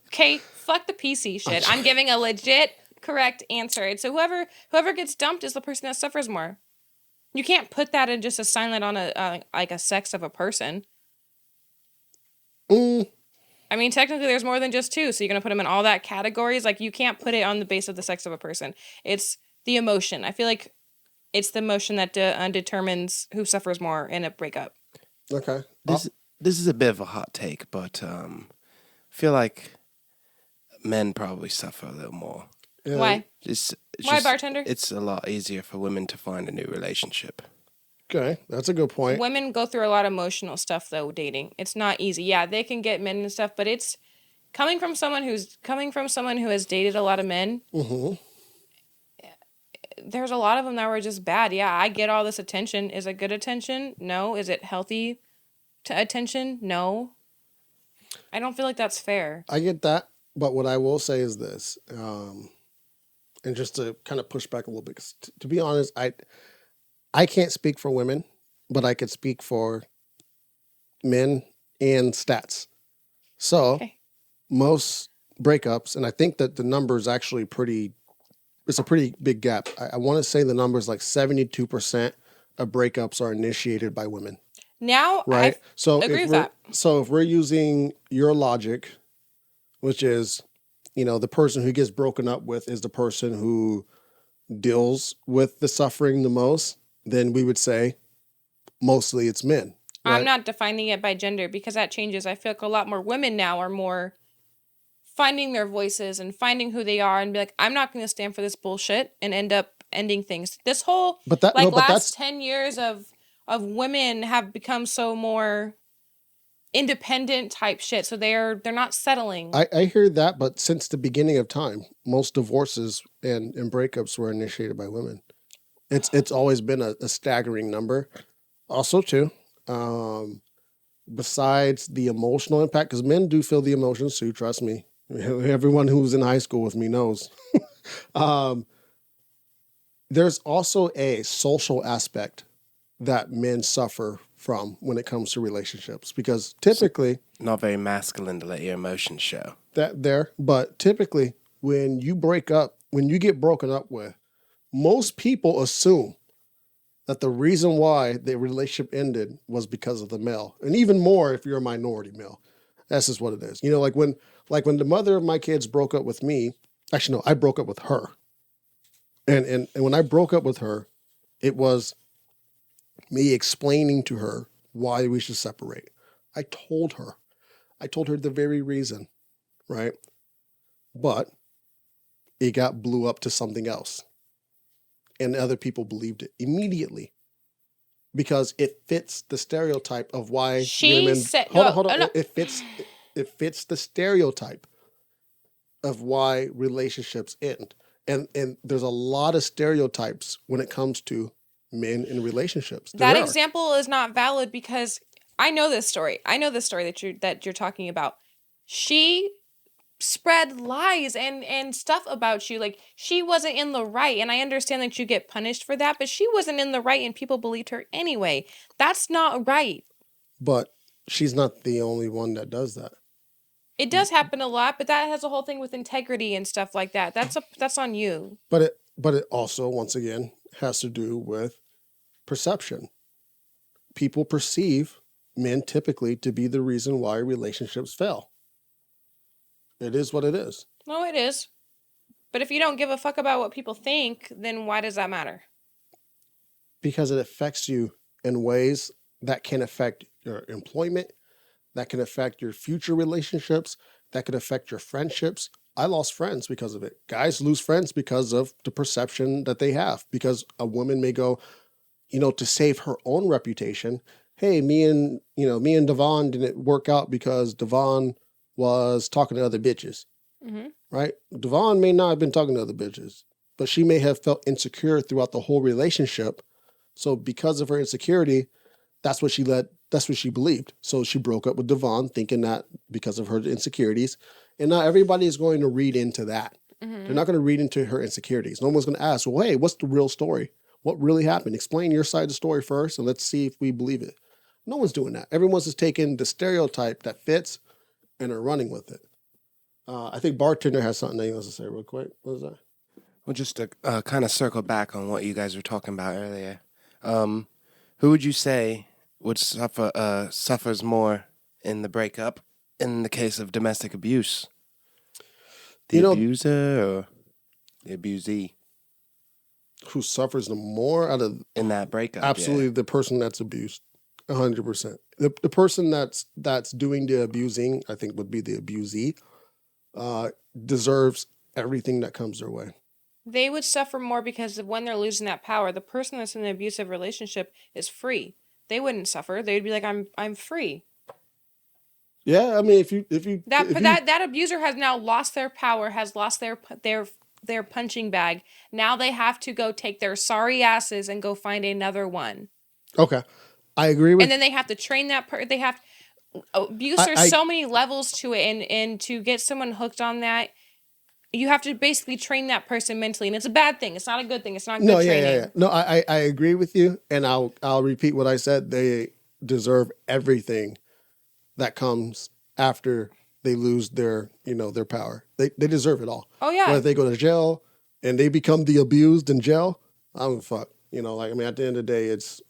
Okay, fuck the PC shit. I'm giving a legit correct answer. And so whoever gets dumped is the person that suffers more. You can't put that in just a silent on a sex of a person. I mean, technically, there's more than just two, so you're gonna put them in all that categories. Like, you can't put it on the base of the sex of a person. It's the emotion. I feel like it's the emotion that determines who suffers more in a breakup. Okay. This is a bit of a hot take, but I feel like men probably suffer a little more. Yeah. Why? Why, bartender? It's a lot easier for women to find a new relationship. Okay, that's a good point. Women go through a lot of emotional stuff, though, dating. It's not easy. Yeah, they can get men and stuff, but it's coming from someone who has dated a lot of men. Mm-hmm. There's a lot of them that were just bad. Yeah, I get all this attention. Is it good attention? No. Is it healthy attention? No. I don't feel like that's fair. I get that, but what I will say is this, and just to kind of push back a little bit, 'cause to be honest, I can't speak for women, but I could speak for men and stats. So Okay. most breakups, and I think that the number is actually it's a pretty big gap. I want to say the number is like 72% of breakups are initiated by women. Now, Right. I So agree if with that. So if we're using your logic, which is, the person who gets broken up with is the person who deals with the suffering the most, then we would say mostly it's men. Right? I'm not defining it by gender because that changes. I feel like a lot more women now are more finding their voices and finding who they are and be like, I'm not going to stand for this bullshit and end up ending things. This whole last 10 years of women have become so more independent type shit. So they're not settling. I hear that, but since the beginning of time, most divorces and breakups were initiated by women. It's always been a staggering number. Also, too, besides the emotional impact, because men do feel the emotions too, trust me. Everyone who's in high school with me knows. There's also a social aspect that men suffer from when it comes to relationships, because typically Not very masculine to let your emotions show. but typically when you get broken up with, most people assume that the reason why the relationship ended was because of the male, and even more if you're a minority male. That's just what it is. Like when the mother of my kids broke up with me. Actually, no, I broke up with her. And when I broke up with her, it was me explaining to her why we should separate. I told her the very reason, right? But it got blew up to something else. And other people believed it immediately because it fits the stereotype of why women. Hold on. No. It fits the stereotype of why relationships end. And there's a lot of stereotypes when it comes to men in relationships. That example is not valid because I know this story. I know the story that you're talking about. She spread lies and stuff about you. Like, she wasn't in the right, and I understand that you get punished for that, but she wasn't in the right and people believed her anyway. That's not right. But she's not the only one that does that. It does happen a lot, but that has a whole thing with integrity and stuff like that. That's on you. But it also, once again, has to do with perception. People perceive men typically to be the reason why relationships fail. It is what it is. No, it is. But if you don't give a fuck about what people think, then why does that matter? Because it affects you in ways that can affect your employment, that can affect your future relationships, that could affect your friendships. I lost friends because of it. Guys lose friends because of the perception that they have. Because a woman may go, to save her own reputation. Hey, me and Devon didn't work out because Devon was talking to other bitches, right? Devon may not have been talking to other bitches, but she may have felt insecure throughout the whole relationship. So because of her insecurity, that's what she believed. So she broke up with Devon thinking that because of her insecurities. And not everybody is going to read into that. They're not going to read into her insecurities. No one's going to ask, well, hey, what's the real story? What really happened? Explain your side of the story first, and let's see if we believe it. No one's doing that. Everyone's just taking the stereotype that fits and are running with it. I think Bartender has something that he wants to say real quick. What is that? Well, just to kind of circle back on what you guys were talking about earlier. Who would you say would suffers more in the breakup in the case of domestic abuse? The abuser or the abusee? Who suffers the more out of in that breakup? Absolutely, the person that's abused, 100%. The person that's doing the abusing, I think, would be the abusee. Deserves everything that comes their way. They would suffer more because when they're losing that power, the person that's in an abusive relationship is free. They wouldn't suffer. They'd be like, I'm free. Yeah, I mean, if you that abuser has now lost their power, has lost their punching bag. Now they have to go take their sorry asses and go find another one. Okay, I agree with. And then they have to train that they have abuse. There's so many levels to it, and to get someone hooked on that, you have to basically train that person mentally, and it's a bad thing. It's not a good thing. It's not good training. Yeah. No, I agree with you, and I'll repeat what I said. They deserve everything that comes after they lose their power. They deserve it all. Oh yeah. Whether they go to jail and they become the abused in jail, I don't fuck. At the end of the day, it's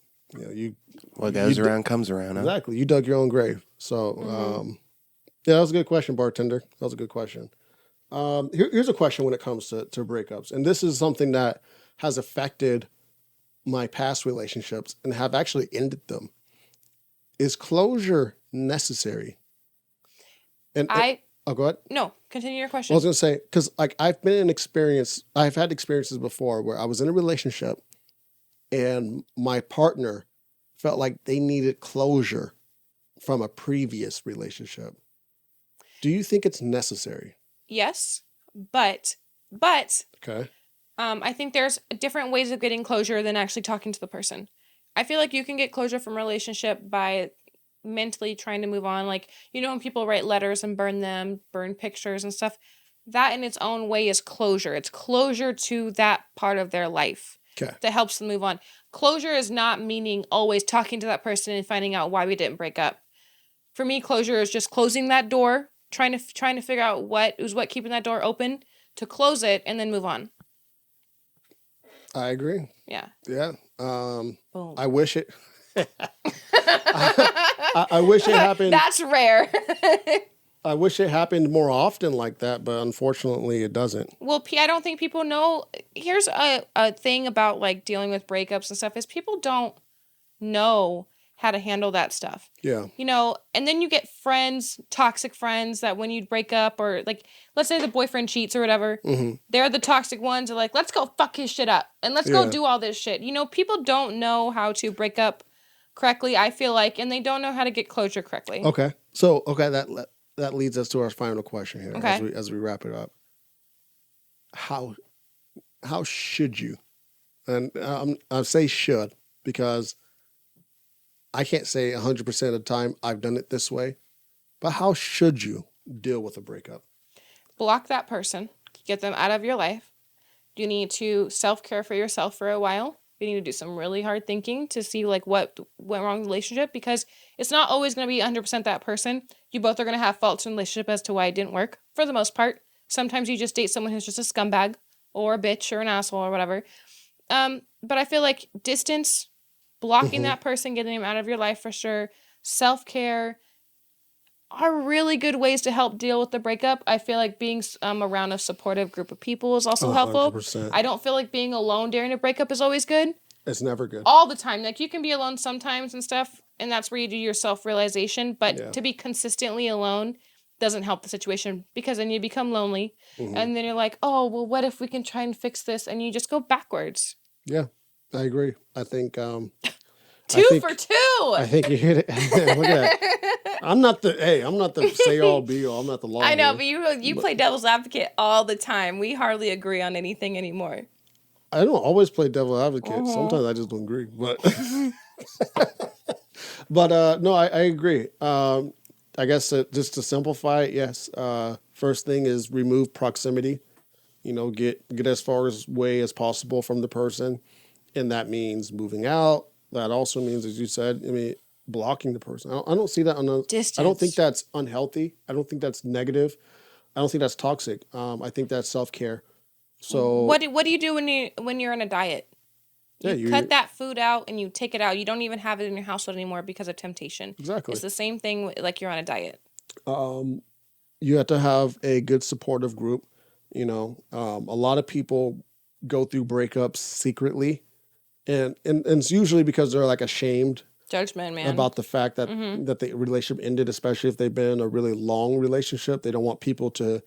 what goes around comes around. Huh? Exactly. You dug your own grave. So that was a good question, Bartender. That was a good question. Here's a question when it comes to breakups, and this is something that has affected my past relationships and have actually ended them. Is closure necessary? And go ahead. No, continue your question. I was going to say, because I've had experiences before where I was in a relationship and my partner felt like they needed closure from a previous relationship. Do you think it's necessary? Yes, but okay. I think there's different ways of getting closure than actually talking to the person. I feel like you can get closure from a relationship by mentally trying to move on. Like, when people write letters and burn pictures and stuff, that in its own way is closure. It's closure to that part of their life that helps them move on. Closure is not meaning always talking to that person and finding out why we didn't break up. For me, closure is just closing that door, trying to figure out what keeping that door open, to close it and then move on. I agree. Yeah. Yeah. Boom. I wish it. I wish it happened. That's rare. I wish it happened more often like that, but unfortunately it doesn't. Well, I don't think people know. Here's a thing about dealing with breakups and stuff is people don't know how to handle that stuff. Yeah. And then you get friends, toxic friends that when you break up or let's say the boyfriend cheats or whatever, they're the toxic ones are like, let's go fuck his shit up and let's go do all this shit. People don't know how to break up correctly, I feel like, and they don't know how to get closure correctly. Okay. So, that leads us to our final question here as we wrap it up. How should you And I say should because I can't say 100% of the time I've done it this way. But how should you deal with a breakup? Block that person. Get them out of your life. You need to self-care for yourself for a while. You need to do some really hard thinking to see like what went wrong in the relationship, because it's not always going to be 100% that person. You both are going to have faults in the relationship as to why it didn't work for the most part. Sometimes you just date someone who's just a scumbag or a bitch or an asshole or whatever. But I feel like distance, blocking that person, getting them out of your life for sure, self-care are really good ways to help deal with the breakup. I feel like being around a supportive group of people is also helpful. 100%. I don't feel like being alone during a breakup is always good. It's never good. All the time. Like, you can be alone sometimes and stuff, and that's where you do your self-realization. But to be consistently alone doesn't help the situation, because then you become lonely. And then you're like, oh, well, what if we can try and fix this? And you just go backwards. Yeah, I agree. I think... Two for two. I think you hit it. Look at that. I'm not the say all be all. I'm not the law. I know, but you play devil's advocate all the time. We hardly agree on anything anymore. I don't always play devil advocate. Sometimes I just don't agree. But no, I agree. I guess just to simplify it, yes. First thing is remove proximity. Get as far away as possible from the person, and that means moving out. That also means, as you said, blocking the person. I don't see that on a distance. I don't think that's unhealthy. I don't think that's negative. I don't think that's toxic. I think that's self-care. So what do you do when you're on a diet? You cut that food out and you take it out. You don't even have it in your household anymore because of temptation. Exactly. It's the same thing like you're on a diet. You have to have a good supportive group. A lot of people go through breakups secretly. And it's usually because they're like ashamed, judgment, man, about the fact that that the relationship ended, especially if they've been in a really long relationship. They don't want people to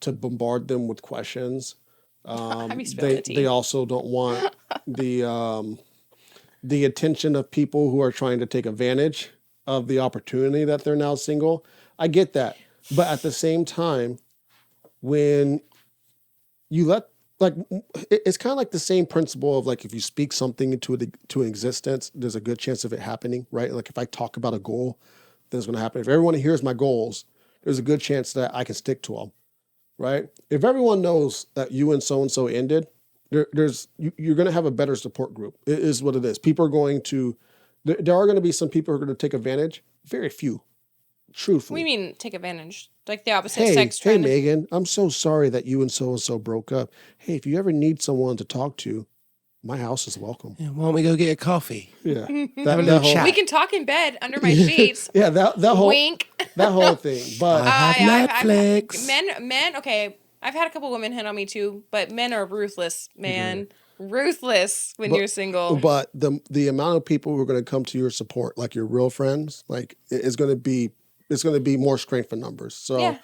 bombard them with questions. They also don't want the attention of people who are trying to take advantage of the opportunity that they're now single. I get that, but at the same time, when you let it's kind of like the same principle of like if you speak something into existence, there's a good chance of it happening, right? Like if I talk about a goal, then it's going to happen. If everyone hears my goals, there's a good chance that I can stick to them, right? If everyone knows that you and so ended, you're going to have a better support group. It is what it is. People are going to, there are going to be some people who are going to take advantage. Very few, truthfully. What do you mean take advantage? Like the opposite sex. Hey, Megan, I'm so sorry that you and so broke up. Hey, if you ever need someone to talk to, my house is welcome. Yeah, why don't we go get a coffee? Yeah. We can talk in bed under my sheets. Yeah, that whole wink. That whole thing. But I have Netflix. Men, okay. I've had a couple women hit on me too, but men are ruthless, man. Ruthless when you're single. But the amount of people who are going to come to your support, like your real friends, like it's going to be more strength in numbers. So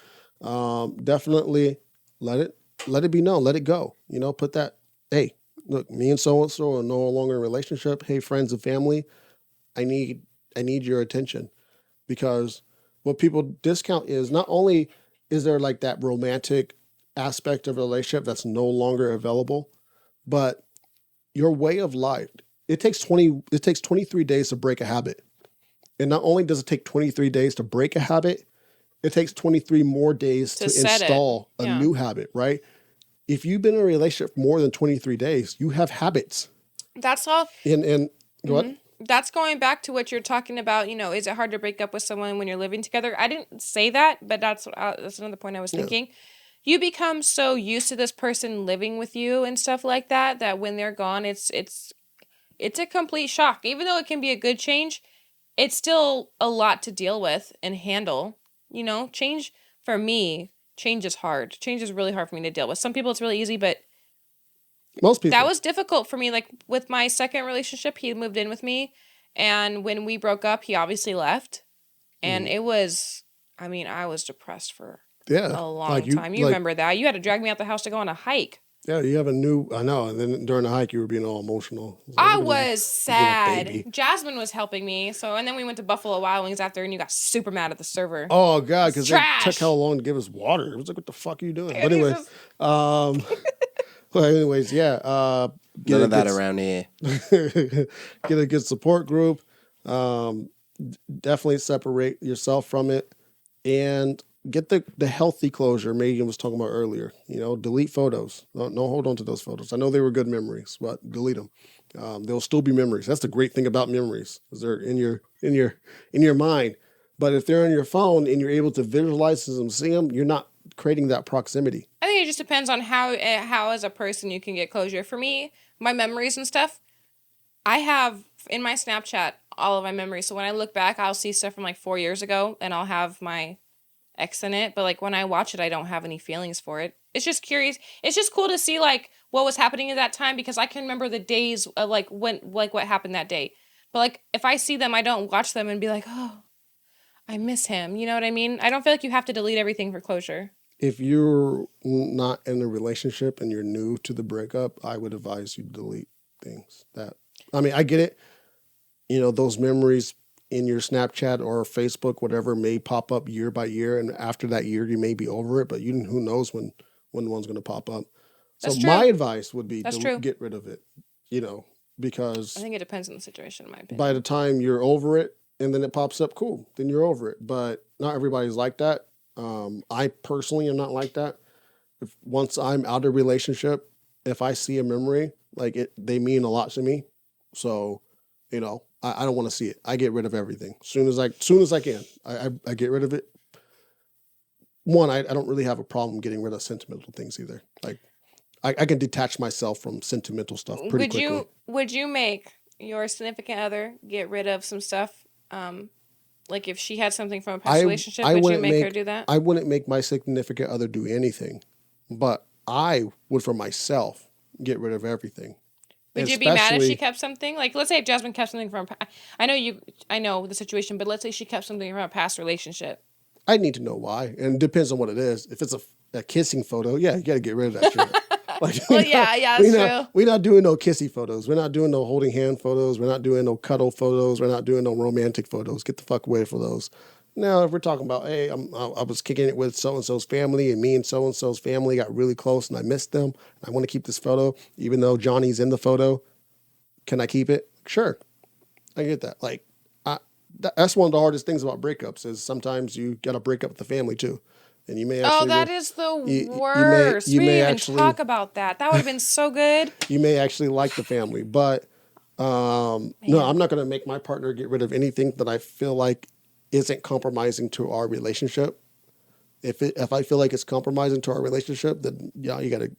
definitely let it be known. Let it go. Put that, hey, look, me and so are no longer in a relationship. Hey, friends and family, I need your attention. Because what people discount is not only is there like that romantic aspect of a relationship that's no longer available, but your way of life. It takes 23 days to break a habit. And not only does it take 23 days to break a habit, it takes 23 more days to install a new habit, right? If you've been in a relationship more than 23 days, you have habits. That's all. And what? That's going back to what you're talking about. Is it hard to break up with someone when you're living together? I didn't say that, but that's another point I was thinking. You become so used to this person living with you and stuff like that, that when they're gone, it's a complete shock. Even though it can be a good change, it's still a lot to deal with and handle. Change for me, change is hard. Change is really hard for me to deal with. Some people it's really easy, but most people. That was difficult for me. Like with my second relationship, he moved in with me, and when we broke up, he obviously left, and it was, I was depressed for a long time. You remember that? You had to drag me out the house to go on a hike. Yeah, you have I know. And then during the hike, you were being all emotional. I was sad. Jasmine was helping me. And then we went to Buffalo Wild Wings after, and you got super mad at the server. Oh, God, because they took how long to give us water. It was like, what the fuck are you doing? But anyway, Well, anyways, yeah. None of that around here. Get a good support group. Definitely separate yourself from it, and get the healthy closure Megan was talking about earlier. Delete photos. No, hold on to those photos. I know they were good memories, but delete them. They'll still be memories. That's the great thing about memories, is they're in your mind. But if they're on your phone and you're able to visualize them, see them, you're not creating that proximity. I think it just depends on how as a person you can get closure. For me, my memories and stuff, I have in my Snapchat all of my memories. So when I look back, I'll see stuff from like 4 years ago and I'll have my ex in it. But like when I watch it, I don't have any feelings for it. It's just curious. It's just cool to see like what was happening at that time, because I can remember the days of like what happened that day. But like if I see them, I don't watch them and be like, oh, I miss him. You know what I mean? I don't feel like you have to delete everything for closure. If you're not in a relationship and you're new to the breakup, I would advise you to delete things. I get it. Those memories in your Snapchat or Facebook, whatever, may pop up year by year, and after that year, you may be over it. But who knows when one's going to pop up. So my advice would be to get rid of it. Because I think it depends on the situation, in my opinion. By the time you're over it, and then it pops up, cool. Then you're over it. But not everybody's like that. I personally am not like that. Once I'm out of a relationship, if I see a memory, they mean a lot to me. So, I don't want to see it. I get rid of everything. Soon as I can. I get rid of it. One, I don't really have a problem getting rid of sentimental things either. Like, I can detach myself from sentimental stuff pretty quickly. Would you make your significant other get rid of some stuff? Like if she had something from a past relationship, would you make her do that? I wouldn't make my significant other do anything, but I would for myself get rid of everything. Would you be mad if she kept something? Like, let's say Jasmine kept something from. I know the situation, but let's say she kept something from a past relationship. I need to know why, and it depends on what it is. If it's a kissing photo, yeah, you got to get rid of that shit. That's true. We're not doing no kissy photos. We're not doing no holding hand photos. We're not doing no cuddle photos. We're not doing no romantic photos. Get the fuck away from those. Now, if we're talking about, hey, I was kicking it with so-and-so's family, and me and so-and-so's family got really close, and I missed them, and I want to keep this photo, even though Johnny's in the photo, can I keep it? Sure. I get that. Like, that's one of the hardest things about breakups is sometimes you got to break up with the family, too. And you may actually... Oh, that is the worst. We didn't even talk about that. That would have been so good. You may actually like the family, but no, I'm not going to make my partner get rid of anything that I feel like isn't compromising to our relationship. If I feel like it's compromising to our relationship, then you got to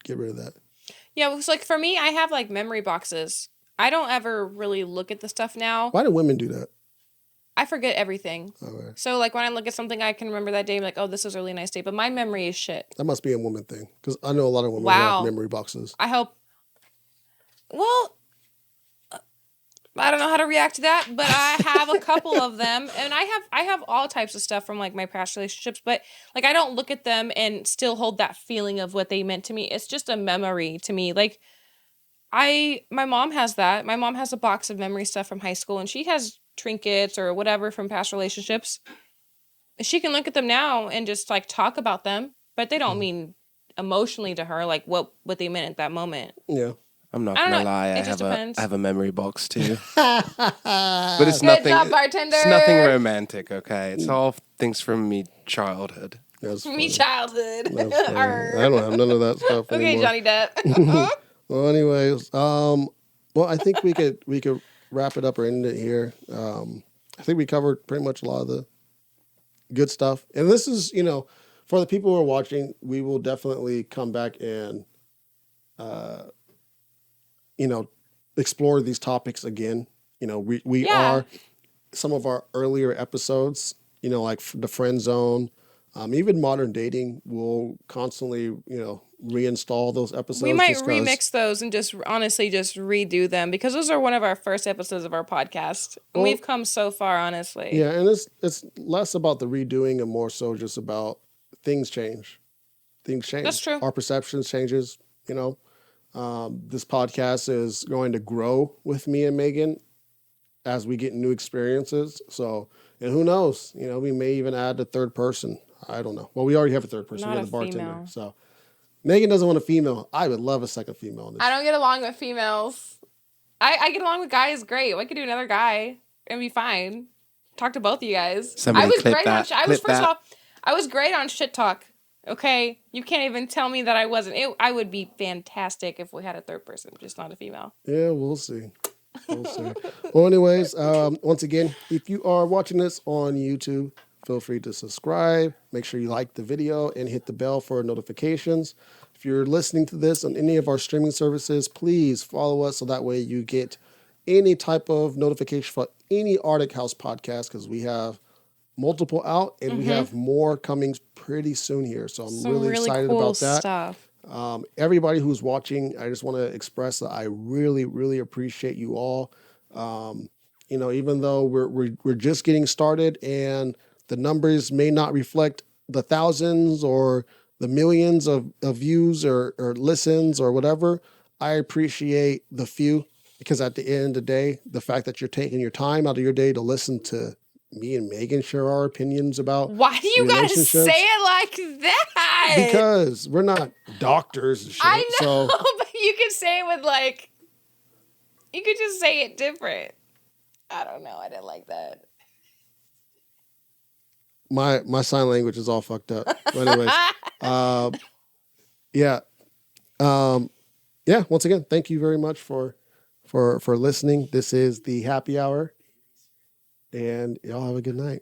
get rid of that. Yeah, it's like for me, I have like memory boxes. I don't ever really look at the stuff now. Why do women do that? I forget everything. Okay. So like when I look at something, I can remember that day. I'm like, oh, this was a really nice day. But my memory is shit. That must be a woman thing, because I know a lot of women have memory boxes. I hope. Well, I don't know how to react to that, but I have a couple of them, and I have all types of stuff from like my past relationships. But like I don't look at them and still hold that feeling of what they meant to me. It's just a memory to me. Like my mom has that. My mom has a box of memory stuff from high school, and she has trinkets or whatever from past relationships. She can look at them now and just like talk about them, but they don't mean emotionally to her like what they meant at that moment. Yeah. I'm not gonna lie, I have a memory box too. But it's Good nothing. job, bartender. It's nothing romantic, okay? It's all things from me childhood. Me childhood. I don't have none of that stuff okay, anymore. Johnny Depp. Well, anyways, well, I think we could wrap it up or end it here. I think we covered pretty much a lot of the good stuff. And this is, for the people who are watching, we will definitely come back and, explore these topics again. We are some of our earlier episodes, like the friend zone, even modern dating. We'll constantly, reinstall those episodes. We might remix those and just honestly just redo them, because those are one of our first episodes of our podcast. And we've come so far, honestly. Yeah, and it's less about the redoing and more so just about things change. Things change. That's true. Our perceptions changes, This podcast is going to grow with me and Megan as we get new experiences. So, and who knows, we may even add a third person. I don't know. Well, we already have a third person. We have a bartender. Female. So, Megan doesn't want a female. I would love a second female on this. I don't get along with females. I get along with guys great. I could do another guy and be fine. Talk to both of you guys. Somebody I was clip great that. on. I was Clip first that. of all, I was great on shit talk. Okay, you can't even tell me that I wasn't. I would be fantastic if we had a third person, just not a female. Yeah, we'll see. We'll see. Well, anyways, once again, if you are watching this on YouTube, feel free to subscribe. Make sure you like the video and hit the bell for notifications. If you're listening to this on any of our streaming services, please follow us so that way you get any type of notification for any Arctic House podcast, because we have multiple out and we have more coming pretty soon here. So I'm Some really excited cool about that. stuff. Everybody who's watching, I just want to express that I really, really appreciate you all. Even though we're just getting started and the numbers may not reflect the thousands or the millions of views or listens or whatever, I appreciate the few, because at the end of the day, the fact that you're taking your time out of your day to listen to me and Megan share our opinions about Why do you gotta relationships. say it like that? Because we're not doctors and shit. I know, So but you could say it with you could just say it different. I don't know. I didn't like that. my sign language is all fucked up. But anyways, yeah. Once again, thank you very much for listening. This is the happy hour, and y'all have a good night.